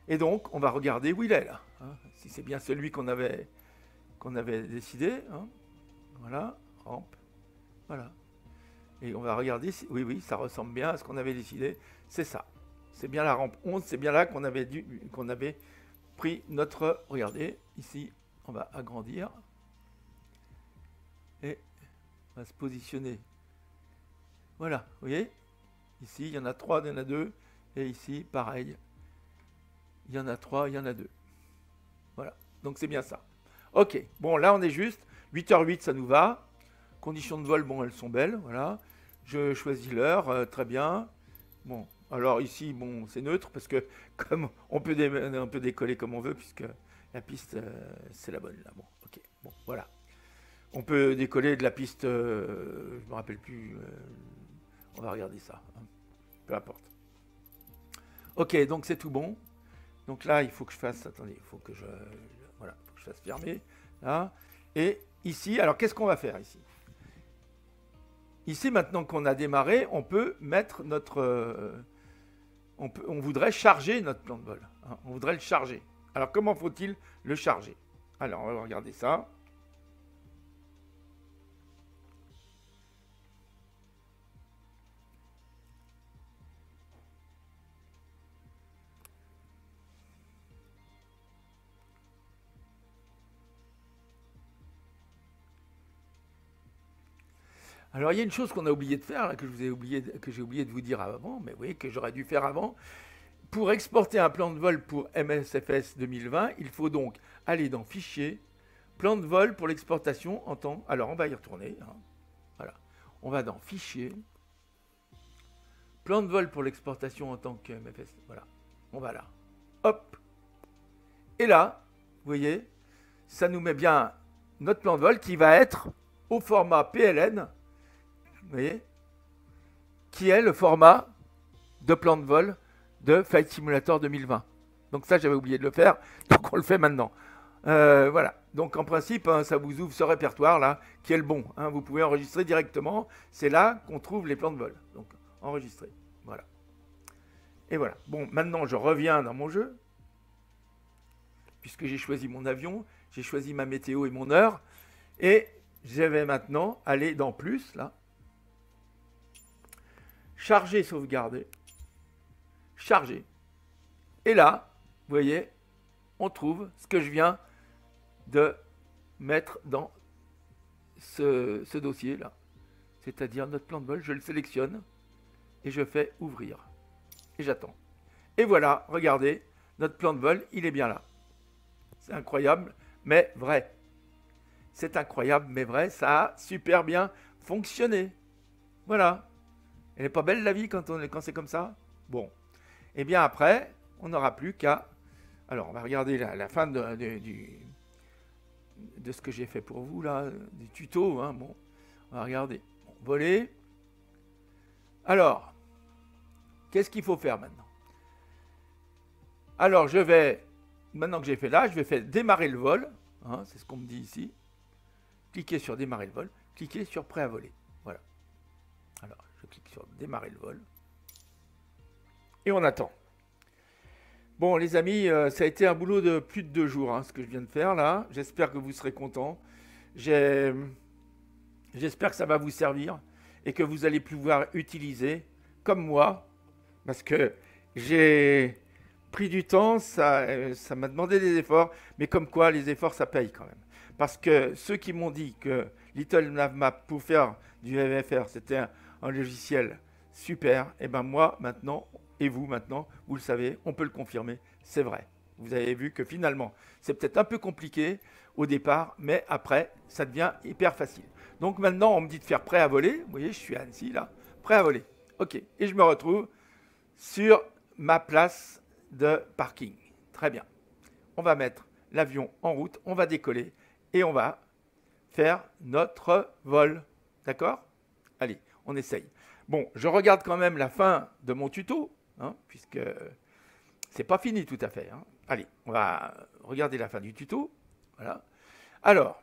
et donc on va regarder où il est là, hein, si c'est bien celui qu'on avait décidé, hein, voilà, rampe, voilà. Et on va regarder, si, oui, ça ressemble bien à ce qu'on avait décidé. C'est ça. C'est bien la rampe 11, c'est bien là qu'on avait pris notre... Regardez, ici, on va agrandir. Et on va se positionner. Voilà, vous voyez? Ici, il y en a 3, il y en a 2. Et ici, pareil. Il y en a 3, il y en a 2. Voilà, donc c'est bien ça. Ok, bon, là, on est juste. 8h08, ça nous va. Conditions de vol, bon, elles sont belles, voilà. Je choisis l'heure, très bien. Bon, alors ici, bon, c'est neutre parce que comme on peut décoller comme on veut puisque la piste, c'est la bonne là. Bon, ok, bon, voilà. On peut décoller de la piste, je me rappelle plus. On va regarder ça. Hein. Peu importe. Ok, donc c'est tout bon. Donc là, il faut que je fasse. Attendez, il faut que voilà, faut que je fasse fermer là. Et ici, alors qu'est-ce qu'on va faire ici? Ici, maintenant qu'on a démarré, on peut mettre notre... on voudrait charger notre plan de vol. Hein, on voudrait le charger. Alors, comment faut-il le charger? Alors, on va regarder ça. Alors, il y a une chose qu'on a oublié de faire, là, que j'ai oublié de vous dire avant, mais oui, que j'aurais dû faire avant. Pour exporter un plan de vol pour MSFS 2020, il faut donc aller dans Fichier, Plan de vol pour l'exportation en temps... Alors, on va y retourner. Hein. Voilà. On va dans Fichier, Plan de vol pour l'exportation en tant que MFS. Voilà. On va là. Hop. Et là, vous voyez, ça nous met bien notre plan de vol qui va être au format PLN. Vous voyez, qui est le format de plan de vol de Flight Simulator 2020. Donc ça, j'avais oublié de le faire, donc on le fait maintenant. Voilà, donc en principe, hein, ça vous ouvre ce répertoire-là, qui est le bon. Hein, vous pouvez enregistrer directement, c'est là qu'on trouve les plans de vol. Donc, enregistrer, voilà. Et voilà, bon, maintenant je reviens dans mon jeu, puisque j'ai choisi mon avion, j'ai choisi ma météo et mon heure, et je vais maintenant aller dans plus, là, charger, sauvegarder, charger. Et là, vous voyez, on trouve ce que je viens de mettre dans ce dossier-là. c'est-à-dire notre plan de vol, je le sélectionne et je fais ouvrir. Et j'attends. Et voilà, regardez, notre plan de vol, il est bien là. C'est incroyable, mais vrai. C'est incroyable, mais vrai, ça a super bien fonctionné. Voilà. Elle n'est pas belle la vie quand c'est comme ça? Bon. Et bien après, on n'aura plus qu'à... Alors, on va regarder la fin de ce que j'ai fait pour vous, là, du tuto. Hein. Bon, on va regarder. Bon, voler. Alors, qu'est-ce qu'il faut faire maintenant? Alors, je vais, maintenant que j'ai fait là, je vais faire démarrer le vol. Hein, c'est ce qu'on me dit ici. Cliquez sur démarrer le vol. Cliquez sur prêt à voler. Voilà. Alors, je clique sur démarrer le vol. Et on attend. Bon, les amis, ça a été un boulot de plus de 2 jours, hein, ce que je viens de faire là. J'espère que vous serez contents. J'espère que ça va vous servir et que vous allez pouvoir utiliser, comme moi, parce que j'ai pris du temps, ça m'a demandé des efforts, mais comme quoi, les efforts, ça paye quand même. Parce que ceux qui m'ont dit que Little Navmap pour faire du VFR, c'était un logiciel super, et ben moi, maintenant... Et vous, maintenant, vous le savez, on peut le confirmer, c'est vrai. Vous avez vu que finalement, c'est peut-être un peu compliqué au départ, mais après, ça devient hyper facile. Donc maintenant, on me dit de faire prêt à voler. Vous voyez, je suis à Annecy, là. Prêt à voler. OK. Et je me retrouve sur ma place de parking. Très bien. On va mettre l'avion en route, on va décoller et on va faire notre vol. D'accord? Allez, on essaye. Bon, je regarde quand même la fin de mon tuto. Hein, puisque c'est pas fini tout à fait. Hein. Allez, on va regarder la fin du tuto. Voilà. Alors,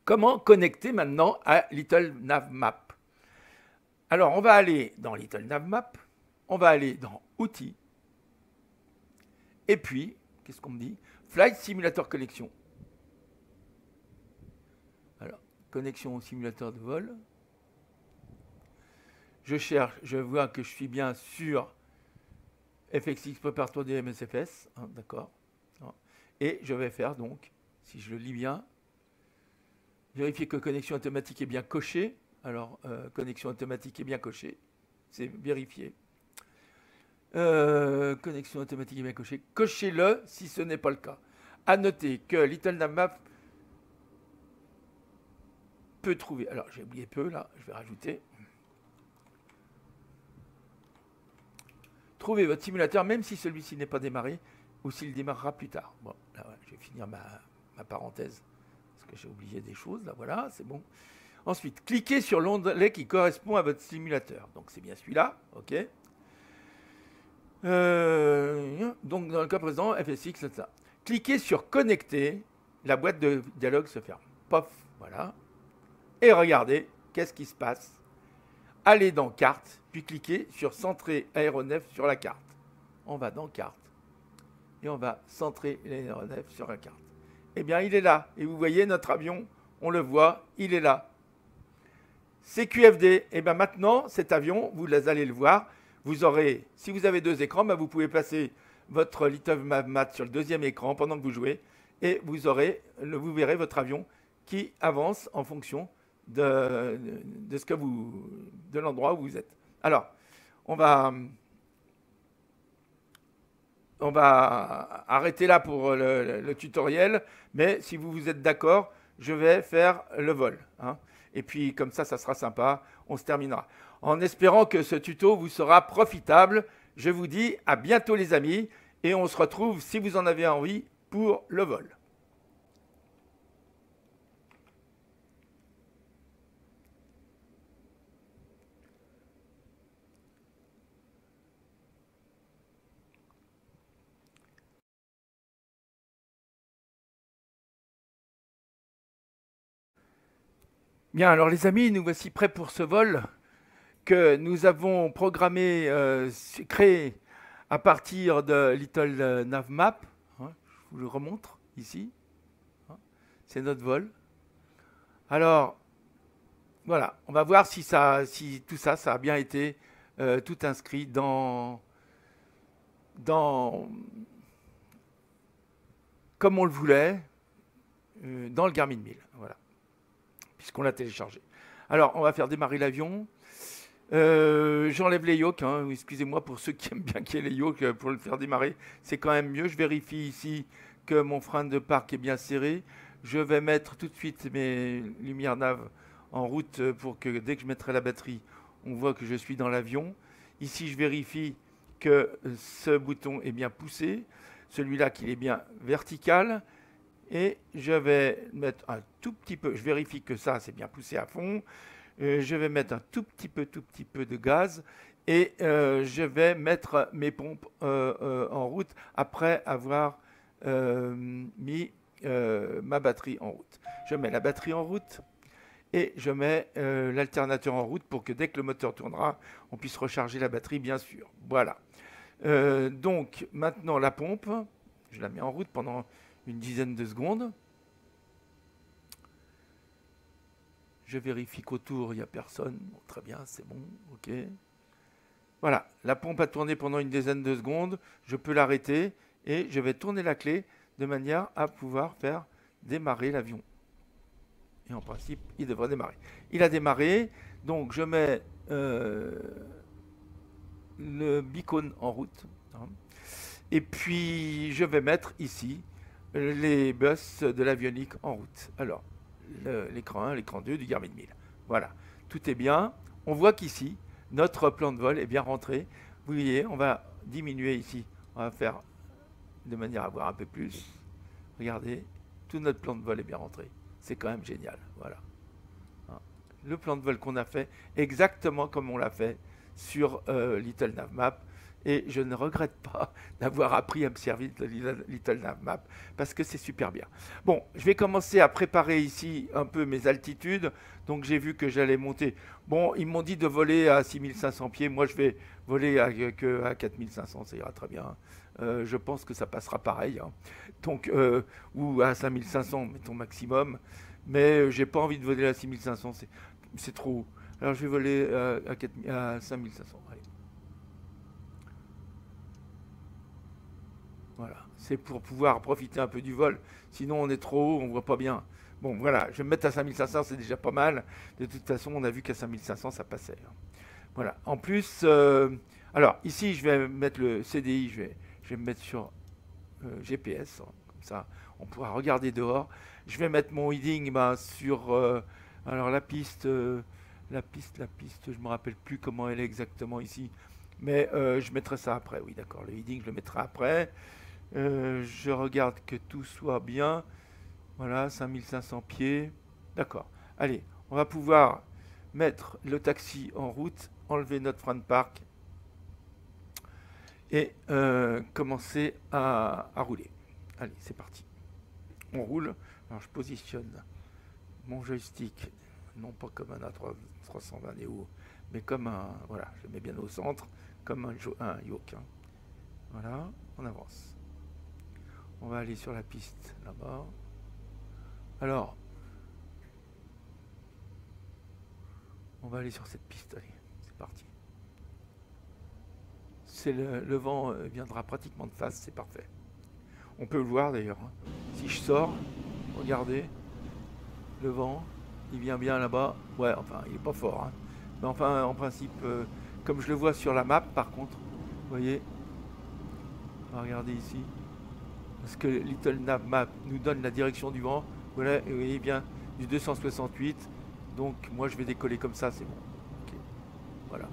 comment connecter maintenant à Little Navmap? Alors, on va aller dans Little Navmap, on va aller dans Outils, et puis, qu'est-ce qu'on me dit? Flight Simulator Connection. Alors, connexion au simulateur de vol. Je cherche, je vois que je suis bien sur FXX prépare-toi des MSFS, hein, d'accord. Et je vais faire donc, si je le lis bien, vérifier que connexion automatique est bien cochée. Alors, connexion automatique est bien cochée, c'est vérifié. Connexion automatique est bien cochée. Cochez-le si ce n'est pas le cas. À noter que Little Navmap peut trouver. Alors, j'ai oublié peu là, je vais rajouter. Trouvez votre simulateur, même si celui-ci n'est pas démarré, ou s'il démarrera plus tard. Bon, là, ouais, je vais finir ma parenthèse, parce que j'ai oublié des choses, là, voilà, c'est bon. Ensuite, cliquez sur l'onglet qui correspond à votre simulateur. Donc, c'est bien celui-là, ok. Donc, dans le cas présent, FSX, etc. Cliquez sur connecter, la boîte de dialogue se ferme. Pof, voilà. Et regardez, qu'est-ce qui se passe? Allez dans carte, puis cliquez sur centrer aéronef sur la carte. On va dans carte et on va centrer l'aéronef sur la carte. Eh bien, il est là. Et vous voyez notre avion, on le voit, il est là. C'est QFD. Et bien maintenant, cet avion, vous allez le voir. Vous aurez, si vous avez 2 écrans, ben vous pouvez passer votre Little Navmap sur le 2e écran pendant que vous jouez et vous verrez votre avion qui avance en fonction de l'endroit où vous êtes. Alors, on va arrêter là pour le tutoriel, mais si vous êtes d'accord, je vais faire le vol. Hein. Et puis, comme ça sera sympa, on se terminera. En espérant que ce tuto vous sera profitable, je vous dis à bientôt les amis, et on se retrouve, si vous en avez envie, pour le vol. Bien, alors les amis, nous voici prêts pour ce vol que nous avons programmé, créé à partir de Little Navmap. Hein, je vous le remontre ici. Hein, c'est notre vol. Alors, voilà, on va voir si tout ça, ça a bien été tout inscrit dans comme on le voulait, dans le Garmin 1000. Voilà. Puisqu'on l'a téléchargé. Alors, on va faire démarrer l'avion. J'enlève les yokes, hein. Excusez-moi pour ceux qui aiment bien qu'il y ait les yokes pour le faire démarrer. C'est quand même mieux. Je vérifie ici que mon frein de parc est bien serré. Je vais mettre tout de suite mes lumières nav en route pour que dès que je mettrai la batterie, on voit que je suis dans l'avion. Ici, je vérifie que ce bouton est bien poussé, celui-là qu'il est bien vertical. Et je vais mettre un tout petit peu, je vérifie que ça c'est bien poussé à fond. Je vais mettre un tout petit peu de gaz et je vais mettre mes pompes en route après avoir mis ma batterie en route. Je mets la batterie en route et je mets l'alternateur en route pour que dès que le moteur tournera, on puisse recharger la batterie, bien sûr. Voilà. Donc maintenant la pompe, je la mets en route pendant une dizaine de secondes. Je vérifie qu'autour, il n'y a personne. Bon, très bien, c'est bon, ok. Voilà, la pompe a tourné pendant une dizaine de secondes. Je peux l'arrêter et je vais tourner la clé de manière à pouvoir faire démarrer l'avion. Et en principe, il devrait démarrer. Il a démarré, donc je mets le beacon en route. Hein, et puis, je vais mettre ici les bus de l'avionique en route. Alors, l'écran 1, l'écran 2 du Garmin 1000. Voilà, tout est bien. On voit qu'ici, notre plan de vol est bien rentré. Vous voyez, on va diminuer ici. On va faire de manière à voir un peu plus. Regardez, tout notre plan de vol est bien rentré. C'est quand même génial. Voilà. Le plan de vol qu'on a fait, exactement comme on l'a fait sur Little Navmap. Et je ne regrette pas d'avoir appris à me servir de Little Navmap parce que c'est super bien. Bon, je vais commencer à préparer ici un peu mes altitudes. Donc j'ai vu que j'allais monter. Bon, ils m'ont dit de voler à 6500 pieds. Moi, je vais voler à 4500, ça ira très bien. Je pense que ça passera pareil. Hein. Donc, ou à 5500, mettons maximum. Mais j'ai pas envie de voler à 6500, c'est trop haut. Alors je vais voler à 5500. Allez. Voilà, c'est pour pouvoir profiter un peu du vol. Sinon, on est trop haut, on ne voit pas bien. Bon, voilà, je vais me mettre à 5500, c'est déjà pas mal. De toute façon, on a vu qu'à 5500, ça passait. Voilà. En plus, alors ici, je vais mettre le CDI, je vais me mettre sur GPS. Hein, comme ça, on pourra regarder dehors. Je vais mettre mon heading sur alors la piste, je ne me rappelle plus comment elle est exactement ici. Mais je mettrai ça après, oui, d'accord. Le heading, je le mettrai après. Je regarde que tout soit bien. Voilà, 5500 pieds. D'accord. Allez, on va pouvoir mettre le taxi en route, enlever notre frein de parc et commencer à rouler. Allez, c'est parti. On roule. Alors, je positionne mon joystick, non pas comme un A320 Neo, mais comme un... Voilà, je le mets bien au centre, comme un yoke. Hein. Voilà, on avance. On va aller sur la piste là-bas. Alors, on va aller sur cette piste. Allez, c'est parti. Le vent viendra pratiquement de face, c'est parfait. On peut le voir d'ailleurs. Hein. Si je sors, regardez, le vent, il vient bien là-bas. Ouais, enfin, il n'est pas fort. Hein. Mais enfin, en principe, comme je le vois sur la map, par contre, vous voyez, on va regarder ici. Parce que Little Navmap nous donne la direction du vent. Voilà, et vous voyez bien, du 268. Donc, moi, je vais décoller comme ça, c'est bon. Ok, voilà.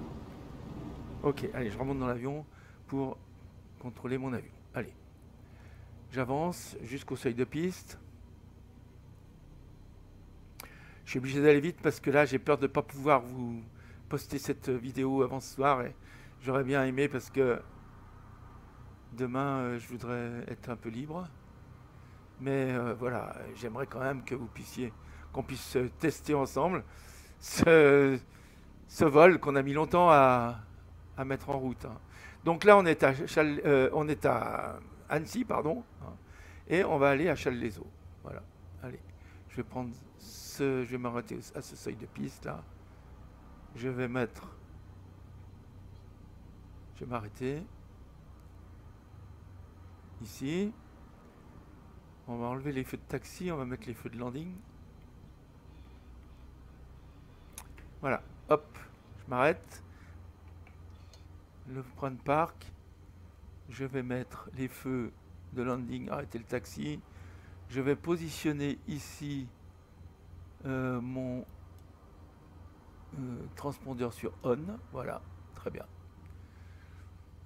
Ok, allez, je remonte dans l'avion pour contrôler mon avion. Allez, j'avance jusqu'au seuil de piste. Je suis obligé d'aller vite parce que là, j'ai peur de ne pas pouvoir vous poster cette vidéo avant ce soir. Et j'aurais bien aimé parce que demain, je voudrais être un peu libre. Mais voilà, j'aimerais quand même que vous puissiez, qu'on puisse tester ensemble ce vol qu'on a mis longtemps à mettre en route. Hein. Donc là, on est à Annecy, pardon, hein, et on va aller à Challes-les-Eaux. Voilà. Allez, je vais m'arrêter à ce seuil de piste là. Je vais m'arrêter ici. On va enlever les feux de taxi, on va mettre les feux de landing. Voilà, hop, je m'arrête. Le Prime Park. Je vais mettre les feux de landing, arrêter le taxi. Je vais positionner ici mon transpondeur sur on. Voilà, très bien.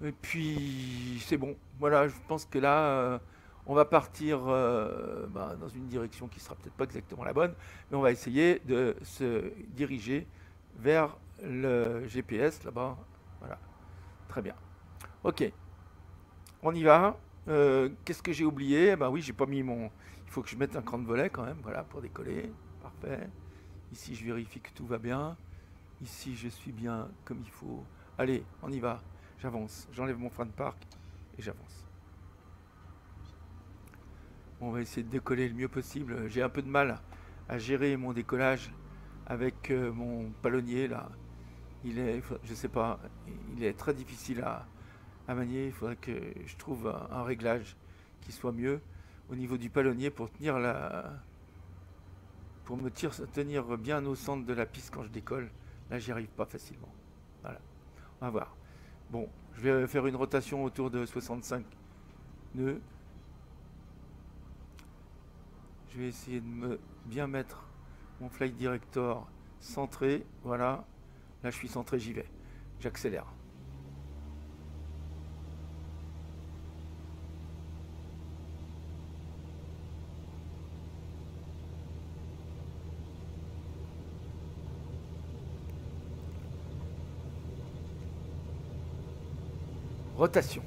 Et puis c'est bon. Voilà, je pense que là, on va partir dans une direction qui sera peut-être pas exactement la bonne, mais on va essayer de se diriger vers le GPS là-bas. Voilà, très bien. Ok, on y va. Qu'est-ce que j'ai oublié? Ben oui, j'ai pas mis mon. Il faut que je mette un cran de volet quand même, voilà, pour décoller. Parfait. Ici, je vérifie que tout va bien. Ici, je suis bien comme il faut. Allez, on y va. J'avance. J'enlève mon frein de parc et j'avance. On va essayer de décoller le mieux possible. J'ai un peu de mal à gérer mon décollage avec mon palonnier là. Il est, je sais pas, il est très difficile à manier. Il faudrait que je trouve un réglage qui soit mieux au niveau du palonnier pour tenir pour me tenir bien au centre de la piste quand je décolle. Là, j'y arrive pas facilement. Voilà, on va voir. Bon, je vais faire une rotation autour de 65 nœuds. Je vais essayer de bien mettre mon flight director centré. Voilà, là je suis centré, j'y vais. J'accélère. Rotation.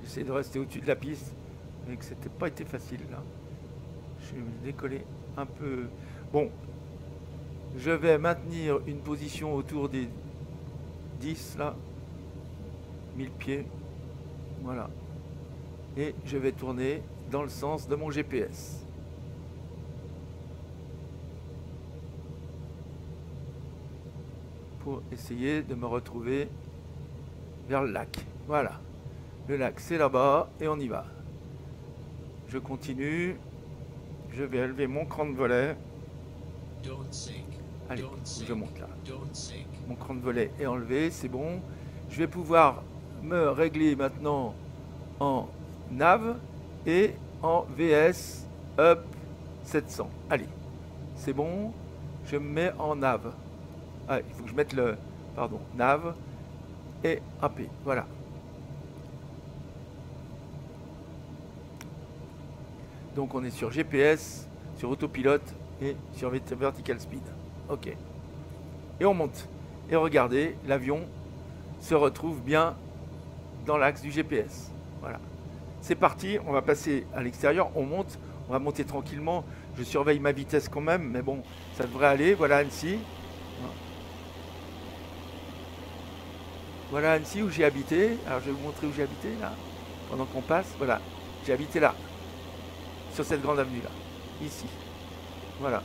J'essaie de rester au-dessus de la piste, mais que c'était pas été facile là. Je vais me décoller un peu. Bon, je vais maintenir une position autour des 10 là, 1000 pieds. Voilà. Et je vais tourner dans le sens de mon GPS. Pour essayer de me retrouver vers le lac. Voilà. Le lac, c'est là-bas et on y va. Je continue. Je vais élever mon cran de volet. Allez, je monte là. Mon cran de volet est enlevé, c'est bon. Je vais pouvoir me régler maintenant en nav et en VS up 700. Allez, c'est bon. Je me mets en nav. Ah, il faut que je mette le... Pardon, nav et AP. Voilà. Donc on est sur GPS, sur autopilote et sur vertical speed. Ok. Et on monte. Et regardez, l'avion se retrouve bien dans l'axe du GPS. Voilà. C'est parti, on va passer à l'extérieur, on monte, on va monter tranquillement. Je surveille ma vitesse quand même, mais bon, ça devrait aller. Voilà Annecy. Voilà Annecy où j'ai habité. Alors je vais vous montrer où j'ai habité là, pendant qu'on passe. Voilà, j'ai habité là, sur cette grande avenue là, ici. Voilà.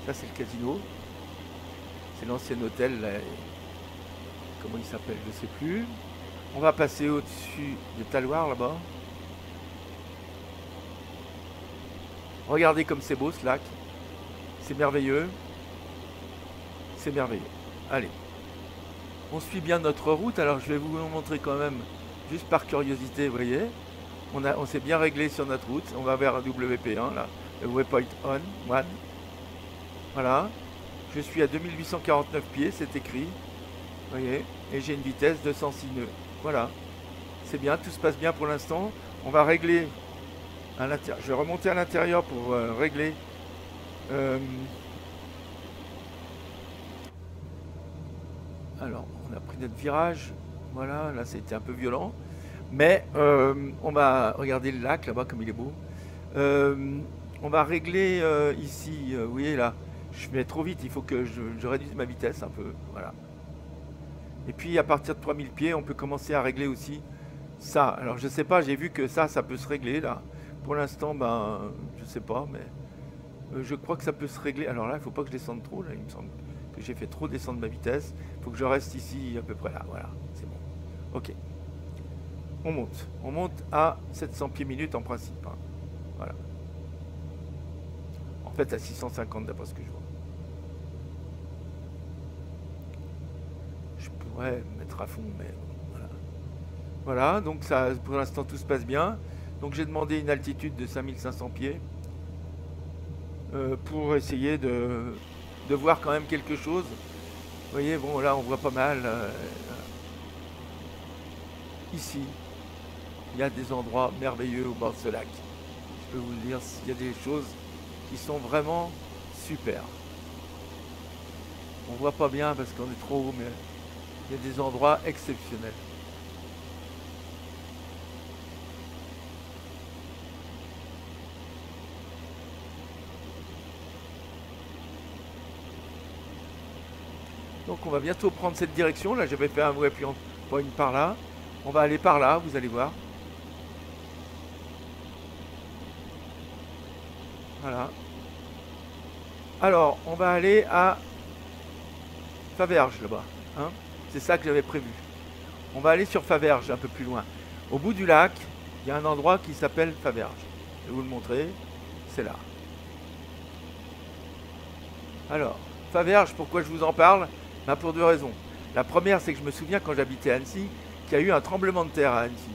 Ça c'est le casino. C'est l'ancien hôtel là. Comment il s'appelle, je sais plus. On va passer au-dessus de Taloir là-bas. Regardez comme c'est beau ce lac. C'est merveilleux. C'est merveilleux. Allez. On suit bien notre route. Alors je vais vous montrer quand même, juste par curiosité, vous voyez. On s'est bien réglé sur notre route. On va vers WP1 là. Le waypoint on. Voilà. Je suis à 2849 pieds, c'est écrit. Vous voyez. Et j'ai une vitesse de 106 nœuds. Voilà. C'est bien, tout se passe bien pour l'instant. On va régler à l'intérieur. Je vais remonter à l'intérieur pour régler. Alors, on a pris notre virage. Voilà, là c'était un peu violent. Mais on va regarder le lac là-bas comme il est beau. On va régler ici. Vous voyez là, je vais trop vite. Il faut que je réduise ma vitesse un peu. Voilà. Et puis à partir de 3000 pieds, on peut commencer à régler aussi ça. Alors je sais pas, j'ai vu que ça peut se régler là. Pour l'instant, ben, je sais pas, mais je crois que ça peut se régler. Alors là, il faut pas que je descende trop. Là, il me semble que j'ai fait trop descendre ma vitesse. Il faut que je reste ici à peu près là. Voilà, c'est bon. Ok. On monte à 700 pieds minutes en principe. Hein. Voilà. En fait, à 650 d'après ce que je vois. Je pourrais mettre à fond, mais voilà. Voilà, donc ça, pour l'instant, tout se passe bien. Donc j'ai demandé une altitude de 5500 pieds pour essayer de voir quand même quelque chose. Vous voyez, bon, là, on voit pas mal. Ici, il y a des endroits merveilleux au bord de ce lac. Je peux vous le dire, il y a des choses qui sont vraiment super. On voit pas bien parce qu'on est trop haut, mais il y a des endroits exceptionnels. Donc on va bientôt prendre cette direction. Là, j'avais fait un waypoint par là. On va aller par là, vous allez voir. Voilà. Alors, on va aller à Faverges, là-bas. Hein, c'est ça que j'avais prévu. On va aller sur Faverges, un peu plus loin. Au bout du lac, il y a un endroit qui s'appelle Faverges. Je vais vous le montrer. C'est là. Alors, Faverges, pourquoi je vous en parle? Ben, pour deux raisons. La première, c'est que je me souviens quand j'habitais à Annecy, qu'il y a eu un tremblement de terre à Annecy.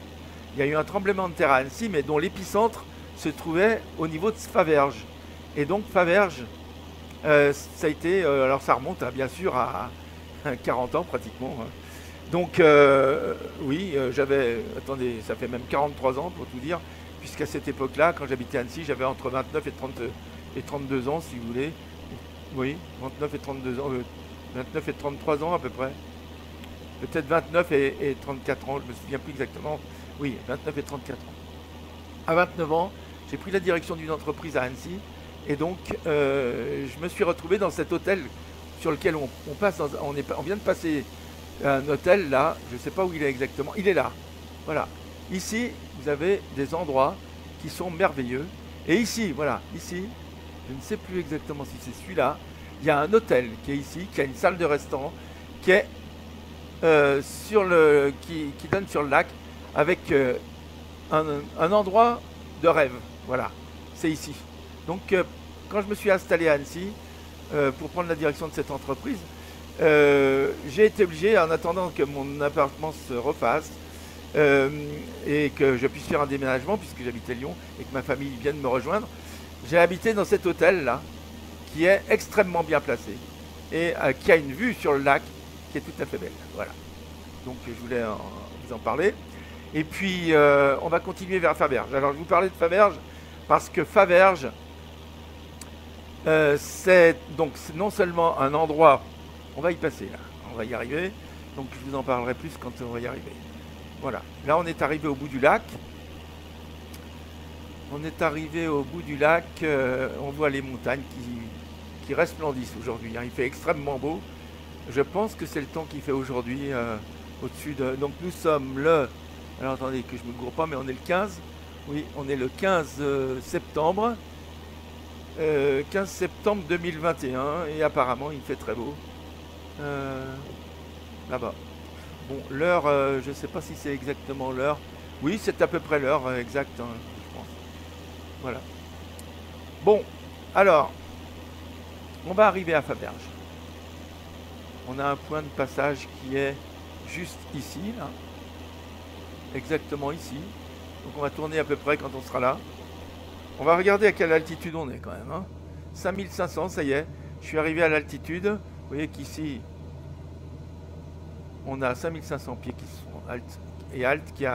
Il y a eu un tremblement de terre à Annecy, mais dont l'épicentre se trouvait au niveau de Faverges. Et donc Faverges, ça a été, alors ça remonte bien sûr à 40 ans pratiquement. Hein. Donc oui, attendez, ça fait même 43 ans pour tout dire, puisqu'à cette époque-là, quand j'habitais à Annecy, j'avais entre 29 et 32 ans, si vous voulez. Oui, 29 et 32 ans, 29 et 33 ans à peu près. Peut-être 29 et 34 ans, je ne me souviens plus exactement. Oui, 29 et 34 ans. À 29 ans, j'ai pris la direction d'une entreprise à Annecy. Et donc, je me suis retrouvé dans cet hôtel sur lequel on vient de passer un hôtel là. Je ne sais pas où il est exactement. Il est là. Voilà. Ici, vous avez des endroits qui sont merveilleux. Et ici, voilà, ici, je ne sais plus exactement si c'est celui-là. Il y a un hôtel qui est ici, qui a une salle de restaurant, qui est qui donne sur le lac, avec un endroit de rêve. Voilà, c'est ici. Donc, quand je me suis installé à Annecy pour prendre la direction de cette entreprise, j'ai été obligé, en attendant que mon appartement se refasse et que je puisse faire un déménagement, puisque j'habitais Lyon et que ma famille vienne me rejoindre, j'ai habité dans cet hôtel-là, qui est extrêmement bien placé et qui a une vue sur le lac qui est tout à fait belle. Voilà. Donc je voulais vous en parler. Et puis on va continuer vers Faverges. Alors je vous parlais de Faverges parce que Faverges, c'est donc non seulement un endroit, on va y passer là, on va y arriver. Donc je vous en parlerai plus quand on va y arriver. Voilà. Là on est arrivé au bout du lac. On est arrivé au bout du lac. On voit les montagnes qui resplendissent aujourd'hui. Hein. Il fait extrêmement beau. Je pense que c'est le temps qu'il fait aujourd'hui au-dessus de... Donc nous sommes le... Alors attendez que je ne me gourre pas, mais on est le 15. Oui, on est le 15 septembre. 15 septembre 2021. Et apparemment, il fait très beau. Là-bas. Bon, l'heure, je ne sais pas si c'est exactement l'heure. Oui, c'est à peu près l'heure exacte, hein, je pense. Voilà. Bon, alors... On va arriver à Faverges. On a un point de passage qui est juste ici, là. Exactement ici. Donc on va tourner à peu près quand on sera là. On va regarder à quelle altitude on est quand même. Hein. 5500, ça y est. Je suis arrivé à l'altitude. Vous voyez qu'ici, on a 5500 pieds qui sont altes. Et alt qui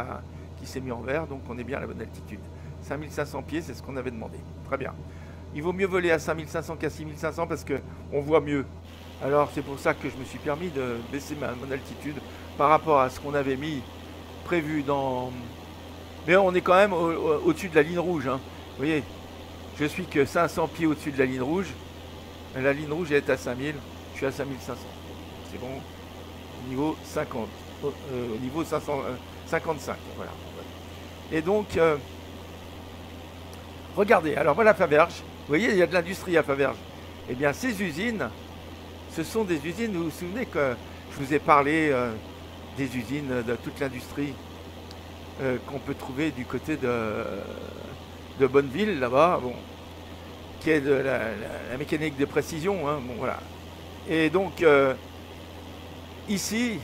s'est mis en vert. Donc on est bien à la bonne altitude. 5500 pieds, c'est ce qu'on avait demandé. Très bien. Il vaut mieux voler à 5500 qu'à 6500 parce qu'on voit mieux. Alors c'est pour ça que je me suis permis de baisser mon altitude par rapport à ce qu'on avait mis prévu dans... Mais on est quand même au-dessus de la ligne rouge. Hein. Vous voyez, je suis que 500 pieds au-dessus de la ligne rouge. La ligne rouge est à 5000. Je suis à 5500. C'est bon. Au niveau 50. Au niveau 55. Voilà. Et donc, regardez. Alors voilà Faverges. Vous voyez, il y a de l'industrie à Faverges. Eh bien, ces usines, ce sont des usines, vous vous souvenez que je vous ai parlé des usines de toute l'industrie qu'on peut trouver du côté de Bonneville, là-bas, bon, qui est de la mécanique de précision, hein, bon, voilà. Et donc, ici,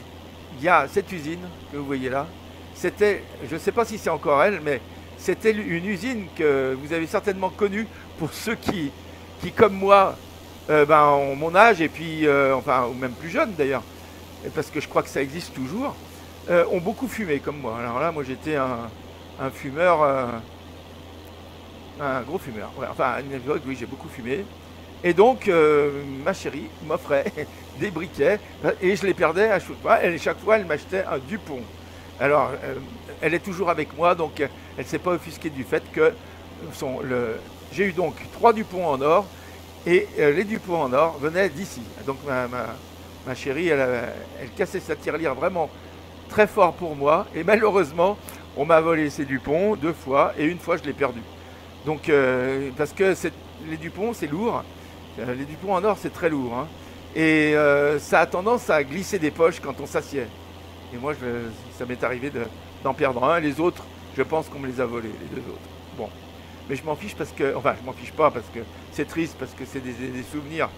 il y a cette usine que vous voyez là. C'était, je ne sais pas si c'est encore elle, mais c'était une usine que vous avez certainement connue pour ceux qui comme moi, ont mon âge, et puis, enfin, ou même plus jeunes d'ailleurs, parce que je crois que ça existe toujours, ont beaucoup fumé comme moi. Alors là, moi j'étais un fumeur, un gros fumeur. Ouais, enfin, à une époque, oui, j'ai beaucoup fumé. Et donc, ma chérie m'offrait des briquets, et je les perdais à chaque fois. Et chaque fois, elle m'achetait un Dupont. Alors, elle est toujours avec moi, donc elle ne s'est pas offusquée du fait que j'ai eu donc 3 Dupont en or, et les Dupont en or venaient d'ici. Donc ma chérie, elle cassait sa tirelire vraiment très fort pour moi, et malheureusement, on m'a volé ces Dupont 2 fois, et une fois je l'ai perdu. Donc, parce que les Dupont, c'est lourd, les Dupont en or, c'est très lourd, hein. Et ça a tendance à glisser des poches quand on s'assied. Et moi, ça m'est arrivé d'en perdre un. Les autres, je pense qu'on me les a volés, les 2 autres. Bon. Mais je m'en fiche parce que... Enfin, je m'en fiche pas parce que c'est triste, parce que c'est des souvenirs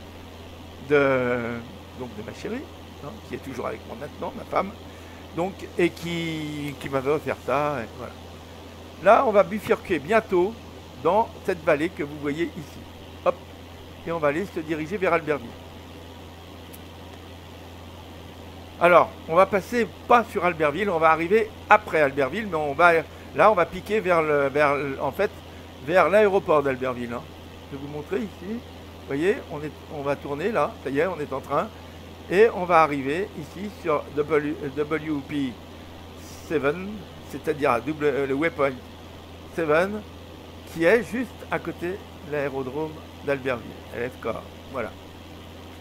donc de ma chérie, hein, qui est toujours avec moi maintenant, ma femme, donc, et qui m'avait offert ça. Et voilà. Là, on va bifurquer bientôt dans cette vallée que vous voyez ici. Hop. Et on va aller se diriger vers Albertville. Alors, on va passer pas sur Albertville, on va arriver après Albertville, mais on va piquer vers l'aéroport d'Albertville, hein. Je vais vous montrer ici. Vous voyez, on va tourner là, ça y est, on est en train. Et on va arriver ici sur WP7, c'est-à-dire le Waypoint 7, qui est juste à côté de l'aérodrome d'Albertville, LFK. Voilà.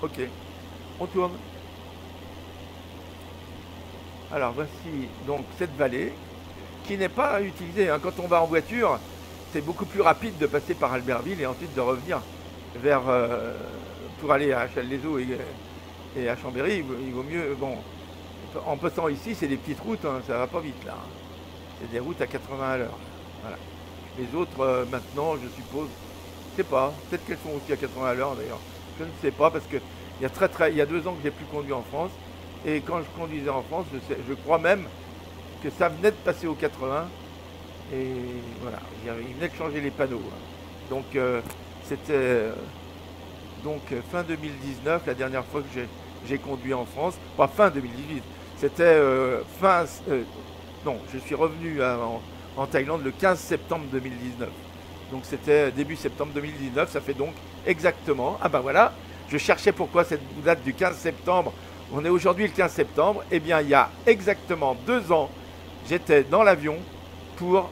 Ok, on tourne. Alors voici donc cette vallée qui n'est pas utilisée, hein. Quand on va en voiture, c'est beaucoup plus rapide de passer par Albertville et ensuite de revenir pour aller à Challes-les-Eaux et à Chambéry. Il vaut mieux, bon, en passant ici, c'est des petites routes, hein, ça va pas vite là, hein. C'est des routes à 80 à l'heure. Voilà. Les autres, maintenant, je suppose, je sais pas, peut-être qu'elles sont aussi à 80 à l'heure d'ailleurs. Je ne sais pas parce que il y a 2 ans que j'ai plus conduit en France. Et quand je conduisais en France, je crois même que ça venait de passer au 80. Et voilà, il venait de changer les panneaux, hein. Donc c'était fin 2019, la dernière fois que j'ai conduit en France. Pas fin 2018, c'était non, je suis revenu en Thaïlande le 15 septembre 2019. Donc c'était début septembre 2019, ça fait donc exactement... Ah ben voilà, je cherchais pourquoi cette date du 15 septembre... On est aujourd'hui le 15 septembre, et bien il y a exactement 2 ans, j'étais dans l'avion pour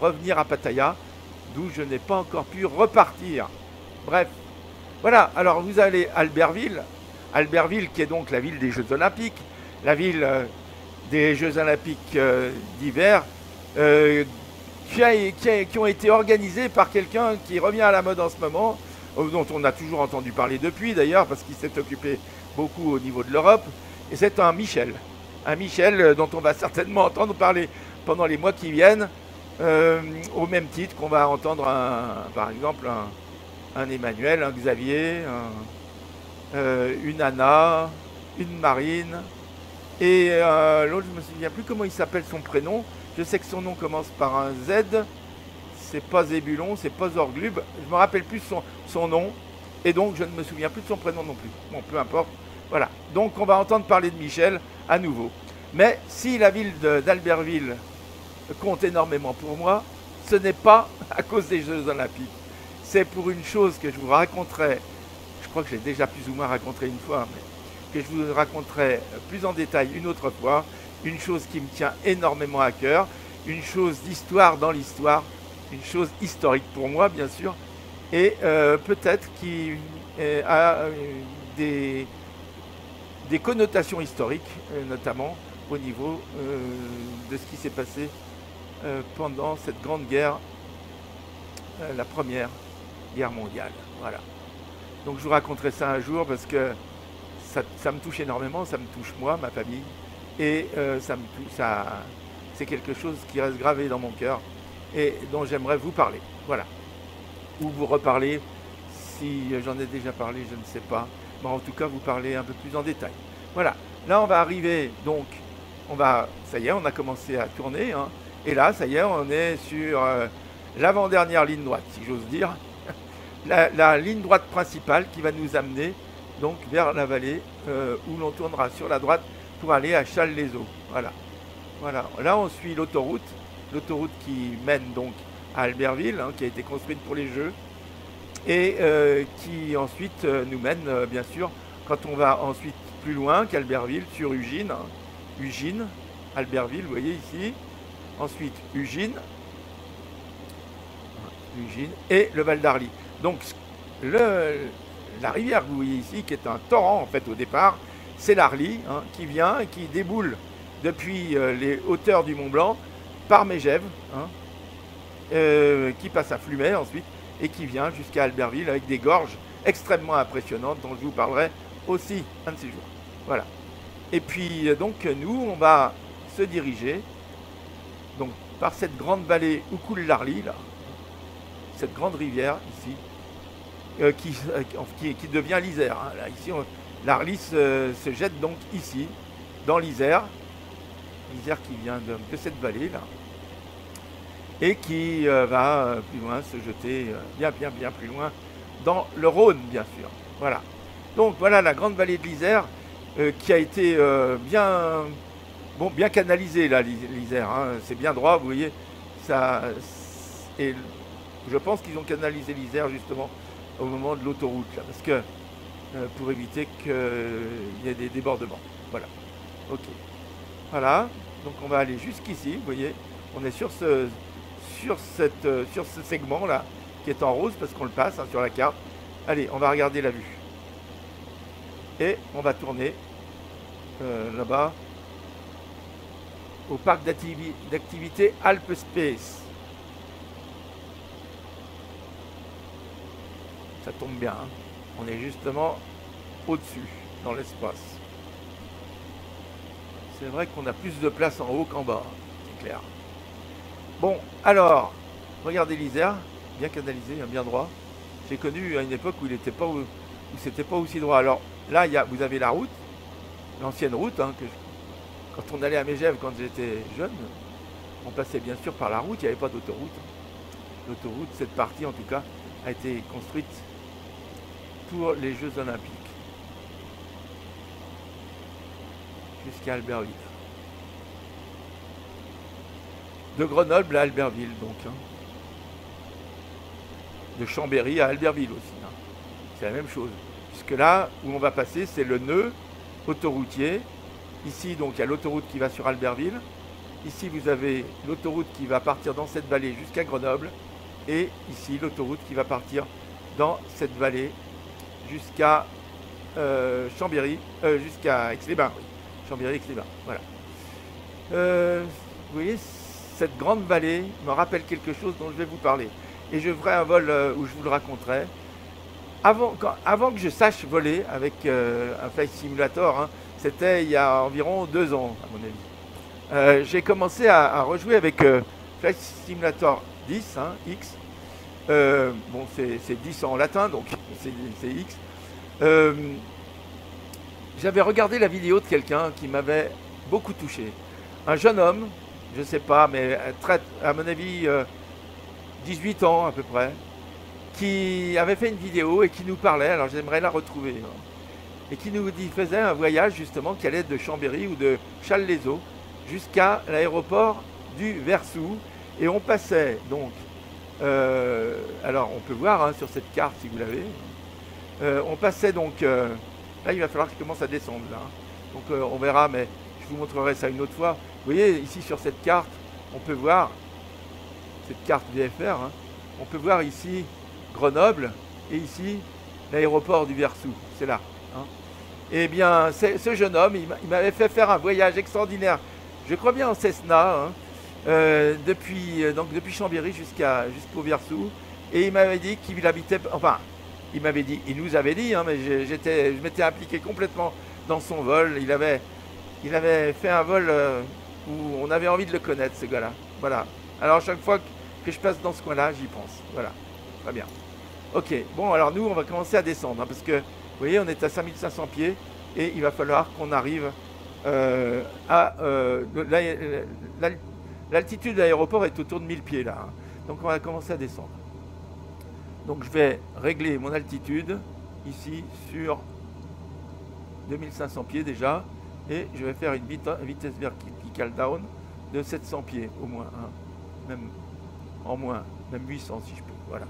revenir à Pattaya, d'où je n'ai pas encore pu repartir. Bref, voilà, alors vous allez à Albertville qui est donc la ville des Jeux Olympiques, la ville des Jeux Olympiques d'hiver, qui ont été organisés par quelqu'un qui revient à la mode en ce moment, dont on a toujours entendu parler depuis d'ailleurs, parce qu'il s'est occupé beaucoup au niveau de l'Europe, et c'est un Michel dont on va certainement entendre parler pendant les mois qui viennent, au même titre qu'on va entendre par exemple un Emmanuel, un Xavier, une Anna, une Marine, et l'autre je ne me souviens plus comment il s'appelle son prénom, je sais que son nom commence par un Z, c'est pas Zébulon, c'est pas Zorglub, je me rappelle plus son nom, et donc je ne me souviens plus de son prénom non plus. Bon, peu importe. Voilà. Donc on va entendre parler de Michel à nouveau. Mais si la ville d'Albertville compte énormément pour moi, ce n'est pas à cause des Jeux Olympiques. C'est pour une chose que je vous raconterai, je crois que j'ai déjà plus ou moins raconté une fois, mais que je vous raconterai plus en détail une autre fois, une chose qui me tient énormément à cœur, une chose d'histoire dans l'histoire, une chose historique pour moi bien sûr, et peut-être qui a des connotations historiques, notamment au niveau de ce qui s'est passé pendant cette grande guerre, la première guerre mondiale. Voilà. Donc je vous raconterai ça un jour parce que ça me touche énormément, ça me touche moi, ma famille, et c'est quelque chose qui reste gravé dans mon cœur. et dont j'aimerais vous parler. Voilà. Ou vous reparler, si j'en ai déjà parlé, je ne sais pas. Mais en tout cas, vous parler un peu plus en détail. Voilà. Là, on va arriver, donc, ça y est, on a commencé à tourner. Hein, et là, ça y est, on est sur l'avant-dernière ligne droite, si j'ose dire. La ligne droite principale qui va nous amener donc vers la vallée où l'on tournera sur la droite pour aller à Challes-les-Eaux. Voilà. Voilà. Là, on suit l'autoroute qui mène donc à Albertville, hein, qui a été construite pour les Jeux, et qui ensuite nous mène, bien sûr, quand on va ensuite plus loin qu'Albertville, sur Ugine, hein. Ugine, Albertville, vous voyez ici, ensuite Ugine, et le Val d'Arly. Donc, la rivière que vous voyez ici, qui est un torrent en fait au départ, c'est l'Arly, hein, qui vient et qui déboule depuis les hauteurs du Mont Blanc par Megève, hein, qui passe à Flumet ensuite et qui vient jusqu'à Albertville avec des gorges extrêmement impressionnantes dont je vous parlerai aussi un de ces jours. Voilà. Et puis donc nous, on va se diriger donc par cette grande vallée où coule l'Arly, là, cette grande rivière ici, qui devient l'Isère. Hein. Là, ici, l'Arly se jette donc ici, dans l'Isère. L'Isère qui vient de cette vallée là, et qui va plus loin se jeter bien plus loin dans le Rhône, bien sûr. Voilà. Donc voilà la grande vallée de l'Isère qui a été bien canalisée là, l'Isère. Hein. C'est bien droit, vous voyez. Ça, et je pense qu'ils ont canalisé l'Isère justement au moment de l'autoroute là, parce que pour éviter qu'il y ait des débordements. Voilà. Ok. Voilà. Donc on va aller jusqu'ici, vous voyez. On est sur ce segment là qui est en rose parce qu'on le passe hein, sur la carte. Allez, on va regarder la vue. Et on va tourner là-bas au parc d'activité Alpe Space. Ça tombe bien, hein. On est justement au-dessus, dans l'espace. C'est vrai qu'on a plus de place en haut qu'en bas, c'est clair. Bon, alors, regardez l'Isère, bien canalisé, bien droit. J'ai connu à une époque où c'était pas aussi droit. Alors là, vous avez la route, l'ancienne route, hein, quand on allait à Megève quand j'étais jeune, on passait bien sûr par la route, il n'y avait pas d'autoroute. L'autoroute, cette partie en tout cas, a été construite pour les Jeux Olympiques. Jusqu'à Albertville. De Grenoble à Albertville, donc. Hein. De Chambéry à Albertville aussi. Hein. C'est la même chose. Puisque là où on va passer, c'est le nœud autoroutier. Ici, donc, il y a l'autoroute qui va sur Albertville. Ici, vous avez l'autoroute qui va partir dans cette vallée jusqu'à Grenoble. Et ici, l'autoroute qui va partir dans cette vallée jusqu'à Chambéry, jusqu'à Aix-les-Bains. Oui. Chambéry, Aix-les-Bains. Voilà. Vous voyez, cette grande vallée me rappelle quelque chose dont je vais vous parler. Et je ferai un vol où je vous le raconterai. Avant que je sache voler avec un Flight Simulator, hein, c'était il y a environ 2 ans, à mon avis. J'ai commencé à rejouer avec Flight Simulator 10, hein, X. Bon, c'est 10 en latin, donc c'est X. J'avais regardé la vidéo de quelqu'un qui m'avait beaucoup touché. Un jeune homme, je ne sais pas, mais à mon avis 18 ans à peu près, qui avait fait une vidéo et qui nous parlait, alors j'aimerais la retrouver, hein, et qui nous faisait un voyage justement qui allait de Chambéry ou de Challes-les-Eaux jusqu'à l'aéroport du Versou, et on passait donc, alors on peut voir hein, sur cette carte si vous l'avez, on passait donc, là il va falloir que je commence à descendre là, donc on verra, mais je vous montrerai ça une autre fois. Vous voyez ici sur cette carte, on peut voir, cette carte VFR, hein, on peut voir ici Grenoble et ici l'aéroport du Versou, c'est là. Hein. Et bien ce jeune homme, il m'avait fait faire un voyage extraordinaire, je crois bien en Cessna, hein, depuis Chambéry jusqu'au Versou, et il m'avait dit qu'il habitait, enfin il nous avait dit, hein, mais je m'étais impliqué complètement dans son vol. Il avait fait un vol où on avait envie de le connaître, ce gars-là. Voilà. Alors chaque fois que je passe dans ce coin-là, j'y pense. Voilà, très bien. Ok, bon, alors nous, on va commencer à descendre, hein, parce que, vous voyez, on est à 5500 pieds, et il va falloir qu'on arrive à... l'altitude de l'aéroport est autour de 1000 pieds, là. Hein. Donc, on va commencer à descendre. Donc, je vais régler mon altitude, ici, sur 2500 pieds déjà, et je vais faire une vitesse verticale down de 700 pieds, au moins, hein. Même en moins, même 800 si je peux, voilà.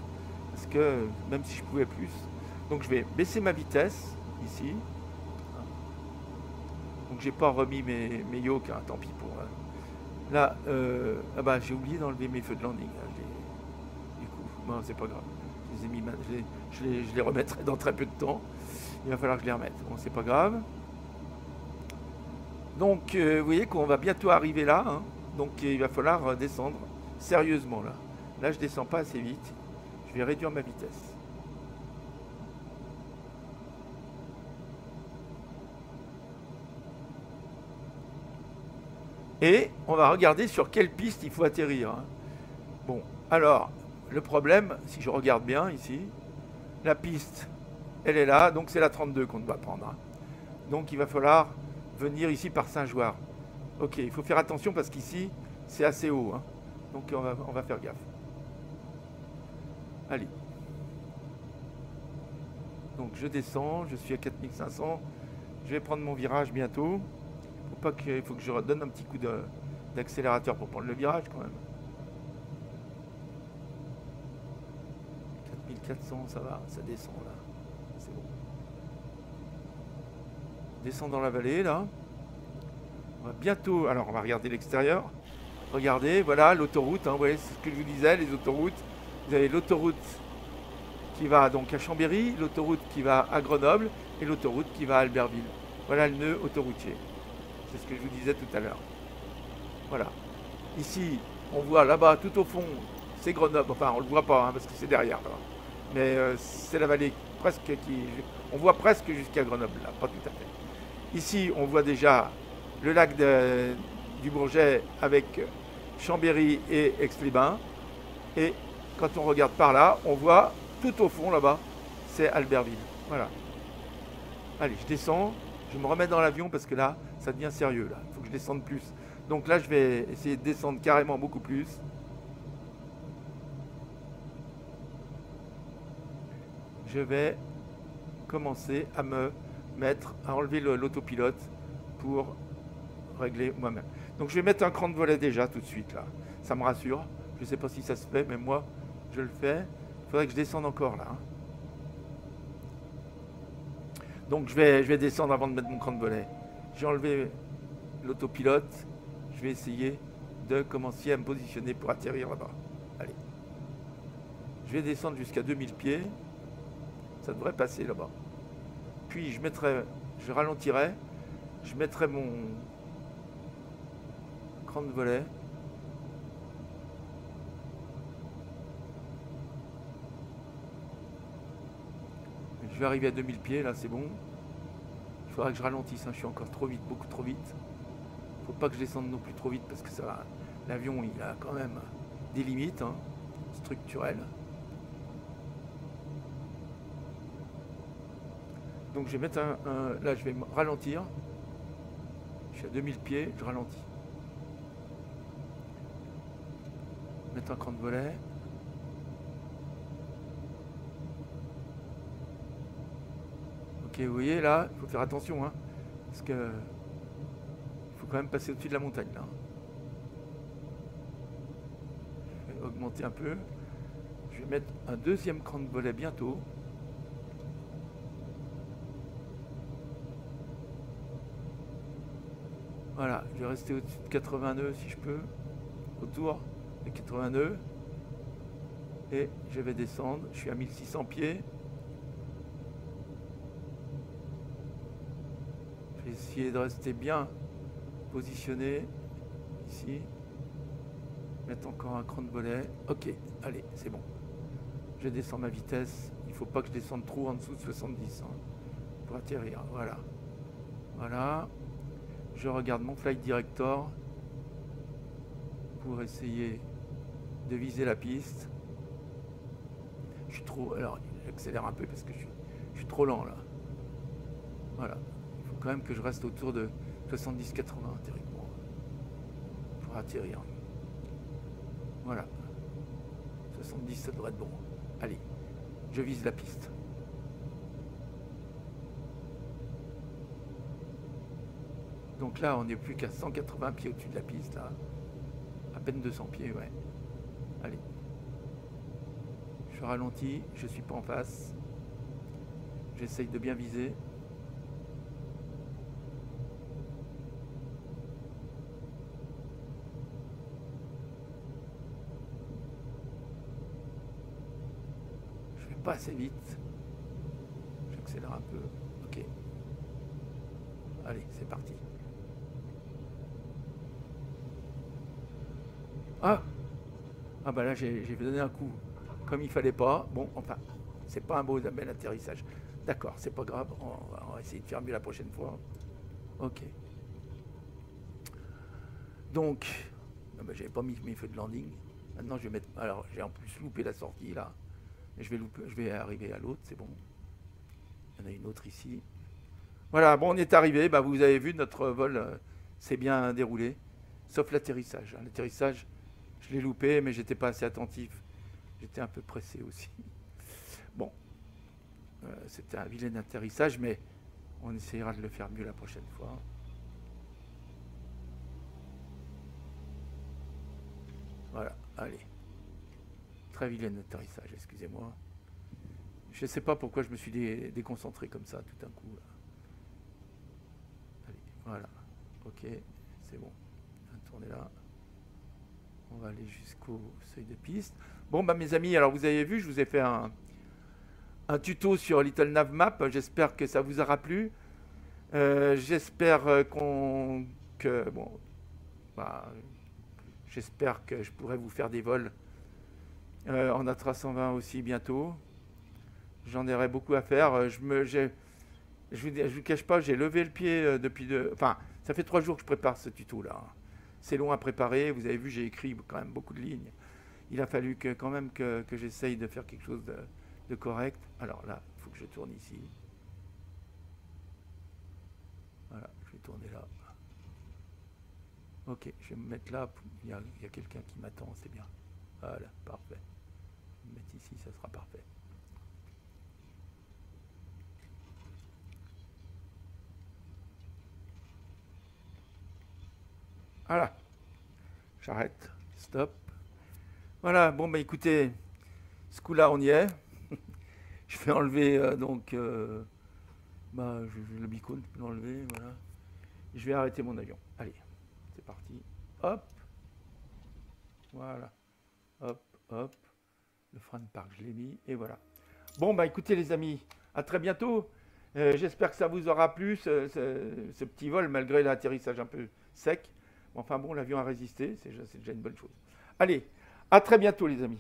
Parce que même si je pouvais plus, donc je vais baisser ma vitesse ici. Donc j'ai pas remis mes yoke, hein, tant pis pour. Là, ah bah j'ai oublié d'enlever mes feux de landing. Hein, du coup, bon, c'est pas grave. Je les ai mis, je les remettrai dans très peu de temps. Il va falloir que je les remette. Bon, c'est pas grave. Donc vous voyez qu'on va bientôt arriver là. Hein. Donc il va falloir descendre sérieusement là. Là, je descends pas assez vite. Je vais réduire ma vitesse. Et on va regarder sur quelle piste il faut atterrir. Hein. Bon, alors, le problème, si je regarde bien ici, la piste, elle est là, donc c'est la 32 qu'on doit prendre. Hein. Donc il va falloir venir ici par Saint-Jouard. Ok, il faut faire attention parce qu'ici, c'est assez haut. Hein. Donc on va faire gaffe. Allez. Donc je descends, je suis à 4500. Je vais prendre mon virage bientôt. Il faut que je redonne un petit coup d'accélérateur pour prendre le virage quand même. 4400, ça va, ça descend là. C'est bon. Descend dans la vallée là. On va bientôt. Alors on va regarder l'extérieur. Regardez, voilà l'autoroute. Hein, vous voyez, c'est ce que je vous disais, les autoroutes. Vous avez l'autoroute qui va donc à Chambéry, l'autoroute qui va à Grenoble et l'autoroute qui va à Albertville. Voilà le nœud autoroutier. C'est ce que je vous disais tout à l'heure. Voilà. Ici, on voit là-bas, tout au fond, c'est Grenoble. Enfin, on ne le voit pas, hein, parce que c'est derrière. Là. Mais c'est la vallée presque qui... On voit presque jusqu'à Grenoble, là, pas tout à fait. Ici, on voit déjà le lac du Bourget avec Chambéry et Aix-les-Bains. Et quand on regarde par là, on voit tout au fond, là-bas, c'est Albertville. Voilà. Allez, je descends. Je me remets dans l'avion parce que là, ça devient sérieux. Là, il faut que je descende plus. Donc là, je vais essayer de descendre carrément beaucoup plus. Je vais commencer à me mettre, à enlever l'autopilote pour régler moi-même. Donc je vais mettre un cran de volet déjà tout de suite là. Ça me rassure. Je ne sais pas si ça se fait, mais moi, je le fais. Il faudrait que je descende encore là. Hein. Donc je vais descendre avant de mettre mon cran de volet. J'ai enlevé l'autopilote. Je vais essayer de commencer à me positionner pour atterrir là-bas. Allez. Je vais descendre jusqu'à 2000 pieds. Ça devrait passer là-bas. Puis je ralentirai. Je mettrai mon cran de volet. Je vais arriver à 2000 pieds, là c'est bon. Il faudra que je ralentisse, hein. Je suis encore trop vite, beaucoup trop vite. Il ne faut pas que je descende non plus trop vite parce que ça va. L'avion il a quand même des limites hein, structurelles. Donc je vais mettre là je vais ralentir. Je suis à 2000 pieds, je ralentis. Mettre un cran de volet. Ok, vous voyez là, il faut faire attention, hein, parce que il faut quand même passer au-dessus de la montagne là. Je vais augmenter un peu. Je vais mettre un deuxième cran de volet bientôt. Voilà, je vais rester au-dessus de 80 nœuds si je peux, autour de 80 nœuds. Et je vais descendre, je suis à 1600 pieds. Je vais essayer de rester bien positionné ici. Mettre encore un cran de volet. Ok, allez, c'est bon. Je descends ma vitesse. Il ne faut pas que je descende trop en dessous de 70 hein, pour atterrir. Voilà. Voilà. Je regarde mon flight director pour essayer de viser la piste. Je suis trop... Alors, j'accélère un peu parce que je suis trop lent là. Voilà. Il faut quand même que je reste autour de 70-80 théoriquement pour atterrir. Voilà. 70, ça devrait être bon. Allez, je vise la piste. Donc là, on n'est plus qu'à 180 pieds au-dessus de la piste, là. À peine 200 pieds, ouais. Allez. Je ralentis, je suis pas en face. J'essaye de bien viser. Je vais pas assez vite. J'accélère un peu. Ok. Allez, c'est parti. Ah! Ah bah là, j'ai donné un coup comme il fallait pas. Bon, enfin, c'est pas un beau bel atterrissage. D'accord, c'est pas grave. On va essayer de faire mieux la prochaine fois. Ok. Donc, ah bah, j'avais pas mis mes feux de landing. Maintenant, je vais mettre... Alors, j'ai en plus loupé la sortie, là. Mais je vais arriver à l'autre, c'est bon. Il y en a une autre ici. Voilà, bon, on est arrivé. Bah, vous avez vu, notre vol s'est bien déroulé. Sauf l'atterrissage. L'atterrissage, je l'ai loupé, mais j'étais pas assez attentif. J'étais un peu pressé aussi. Bon, c'était un vilain atterrissage, mais on essayera de le faire mieux la prochaine fois. Voilà, allez. Très vilain atterrissage, excusez-moi. Je ne sais pas pourquoi je me suis déconcentré comme ça tout d'un coup. Là. Allez, voilà. Ok, c'est bon. On va tourner là. On va aller jusqu'au seuil de piste. Bon, bah mes amis, alors vous avez vu, je vous ai fait un tuto sur Little Nav Map. J'espère que ça vous aura plu. J'espère j'espère que je pourrai vous faire des vols en A320 aussi bientôt. J'en aurai beaucoup à faire. Je vous cache pas, j'ai levé le pied depuis Enfin, ça fait 3 jours que je prépare ce tuto-là. C'est long à préparer. Vous avez vu, j'ai écrit quand même beaucoup de lignes. Il a fallu quand même que j'essaye de faire quelque chose de correct. Alors là, il faut que je tourne ici. Voilà, je vais tourner là. Ok, je vais me mettre là. Il y a quelqu'un qui m'attend, c'est bien. Voilà, parfait. Je vais me mettre ici, ça sera parfait. Voilà. J'arrête. Stop. Voilà, bon bah écoutez, ce coup-là on y est. Je vais enlever le bicône, je peux l'enlever, voilà. Je vais arrêter mon avion. Allez, c'est parti. Hop. Voilà. Hop, hop. Le frein de parc, je l'ai mis, et voilà. Bon bah écoutez les amis, à très bientôt. J'espère que ça vous aura plu, ce petit vol, malgré l'atterrissage un peu sec. Enfin bon, l'avion a résisté, c'est déjà une bonne chose. Allez, à très bientôt les amis.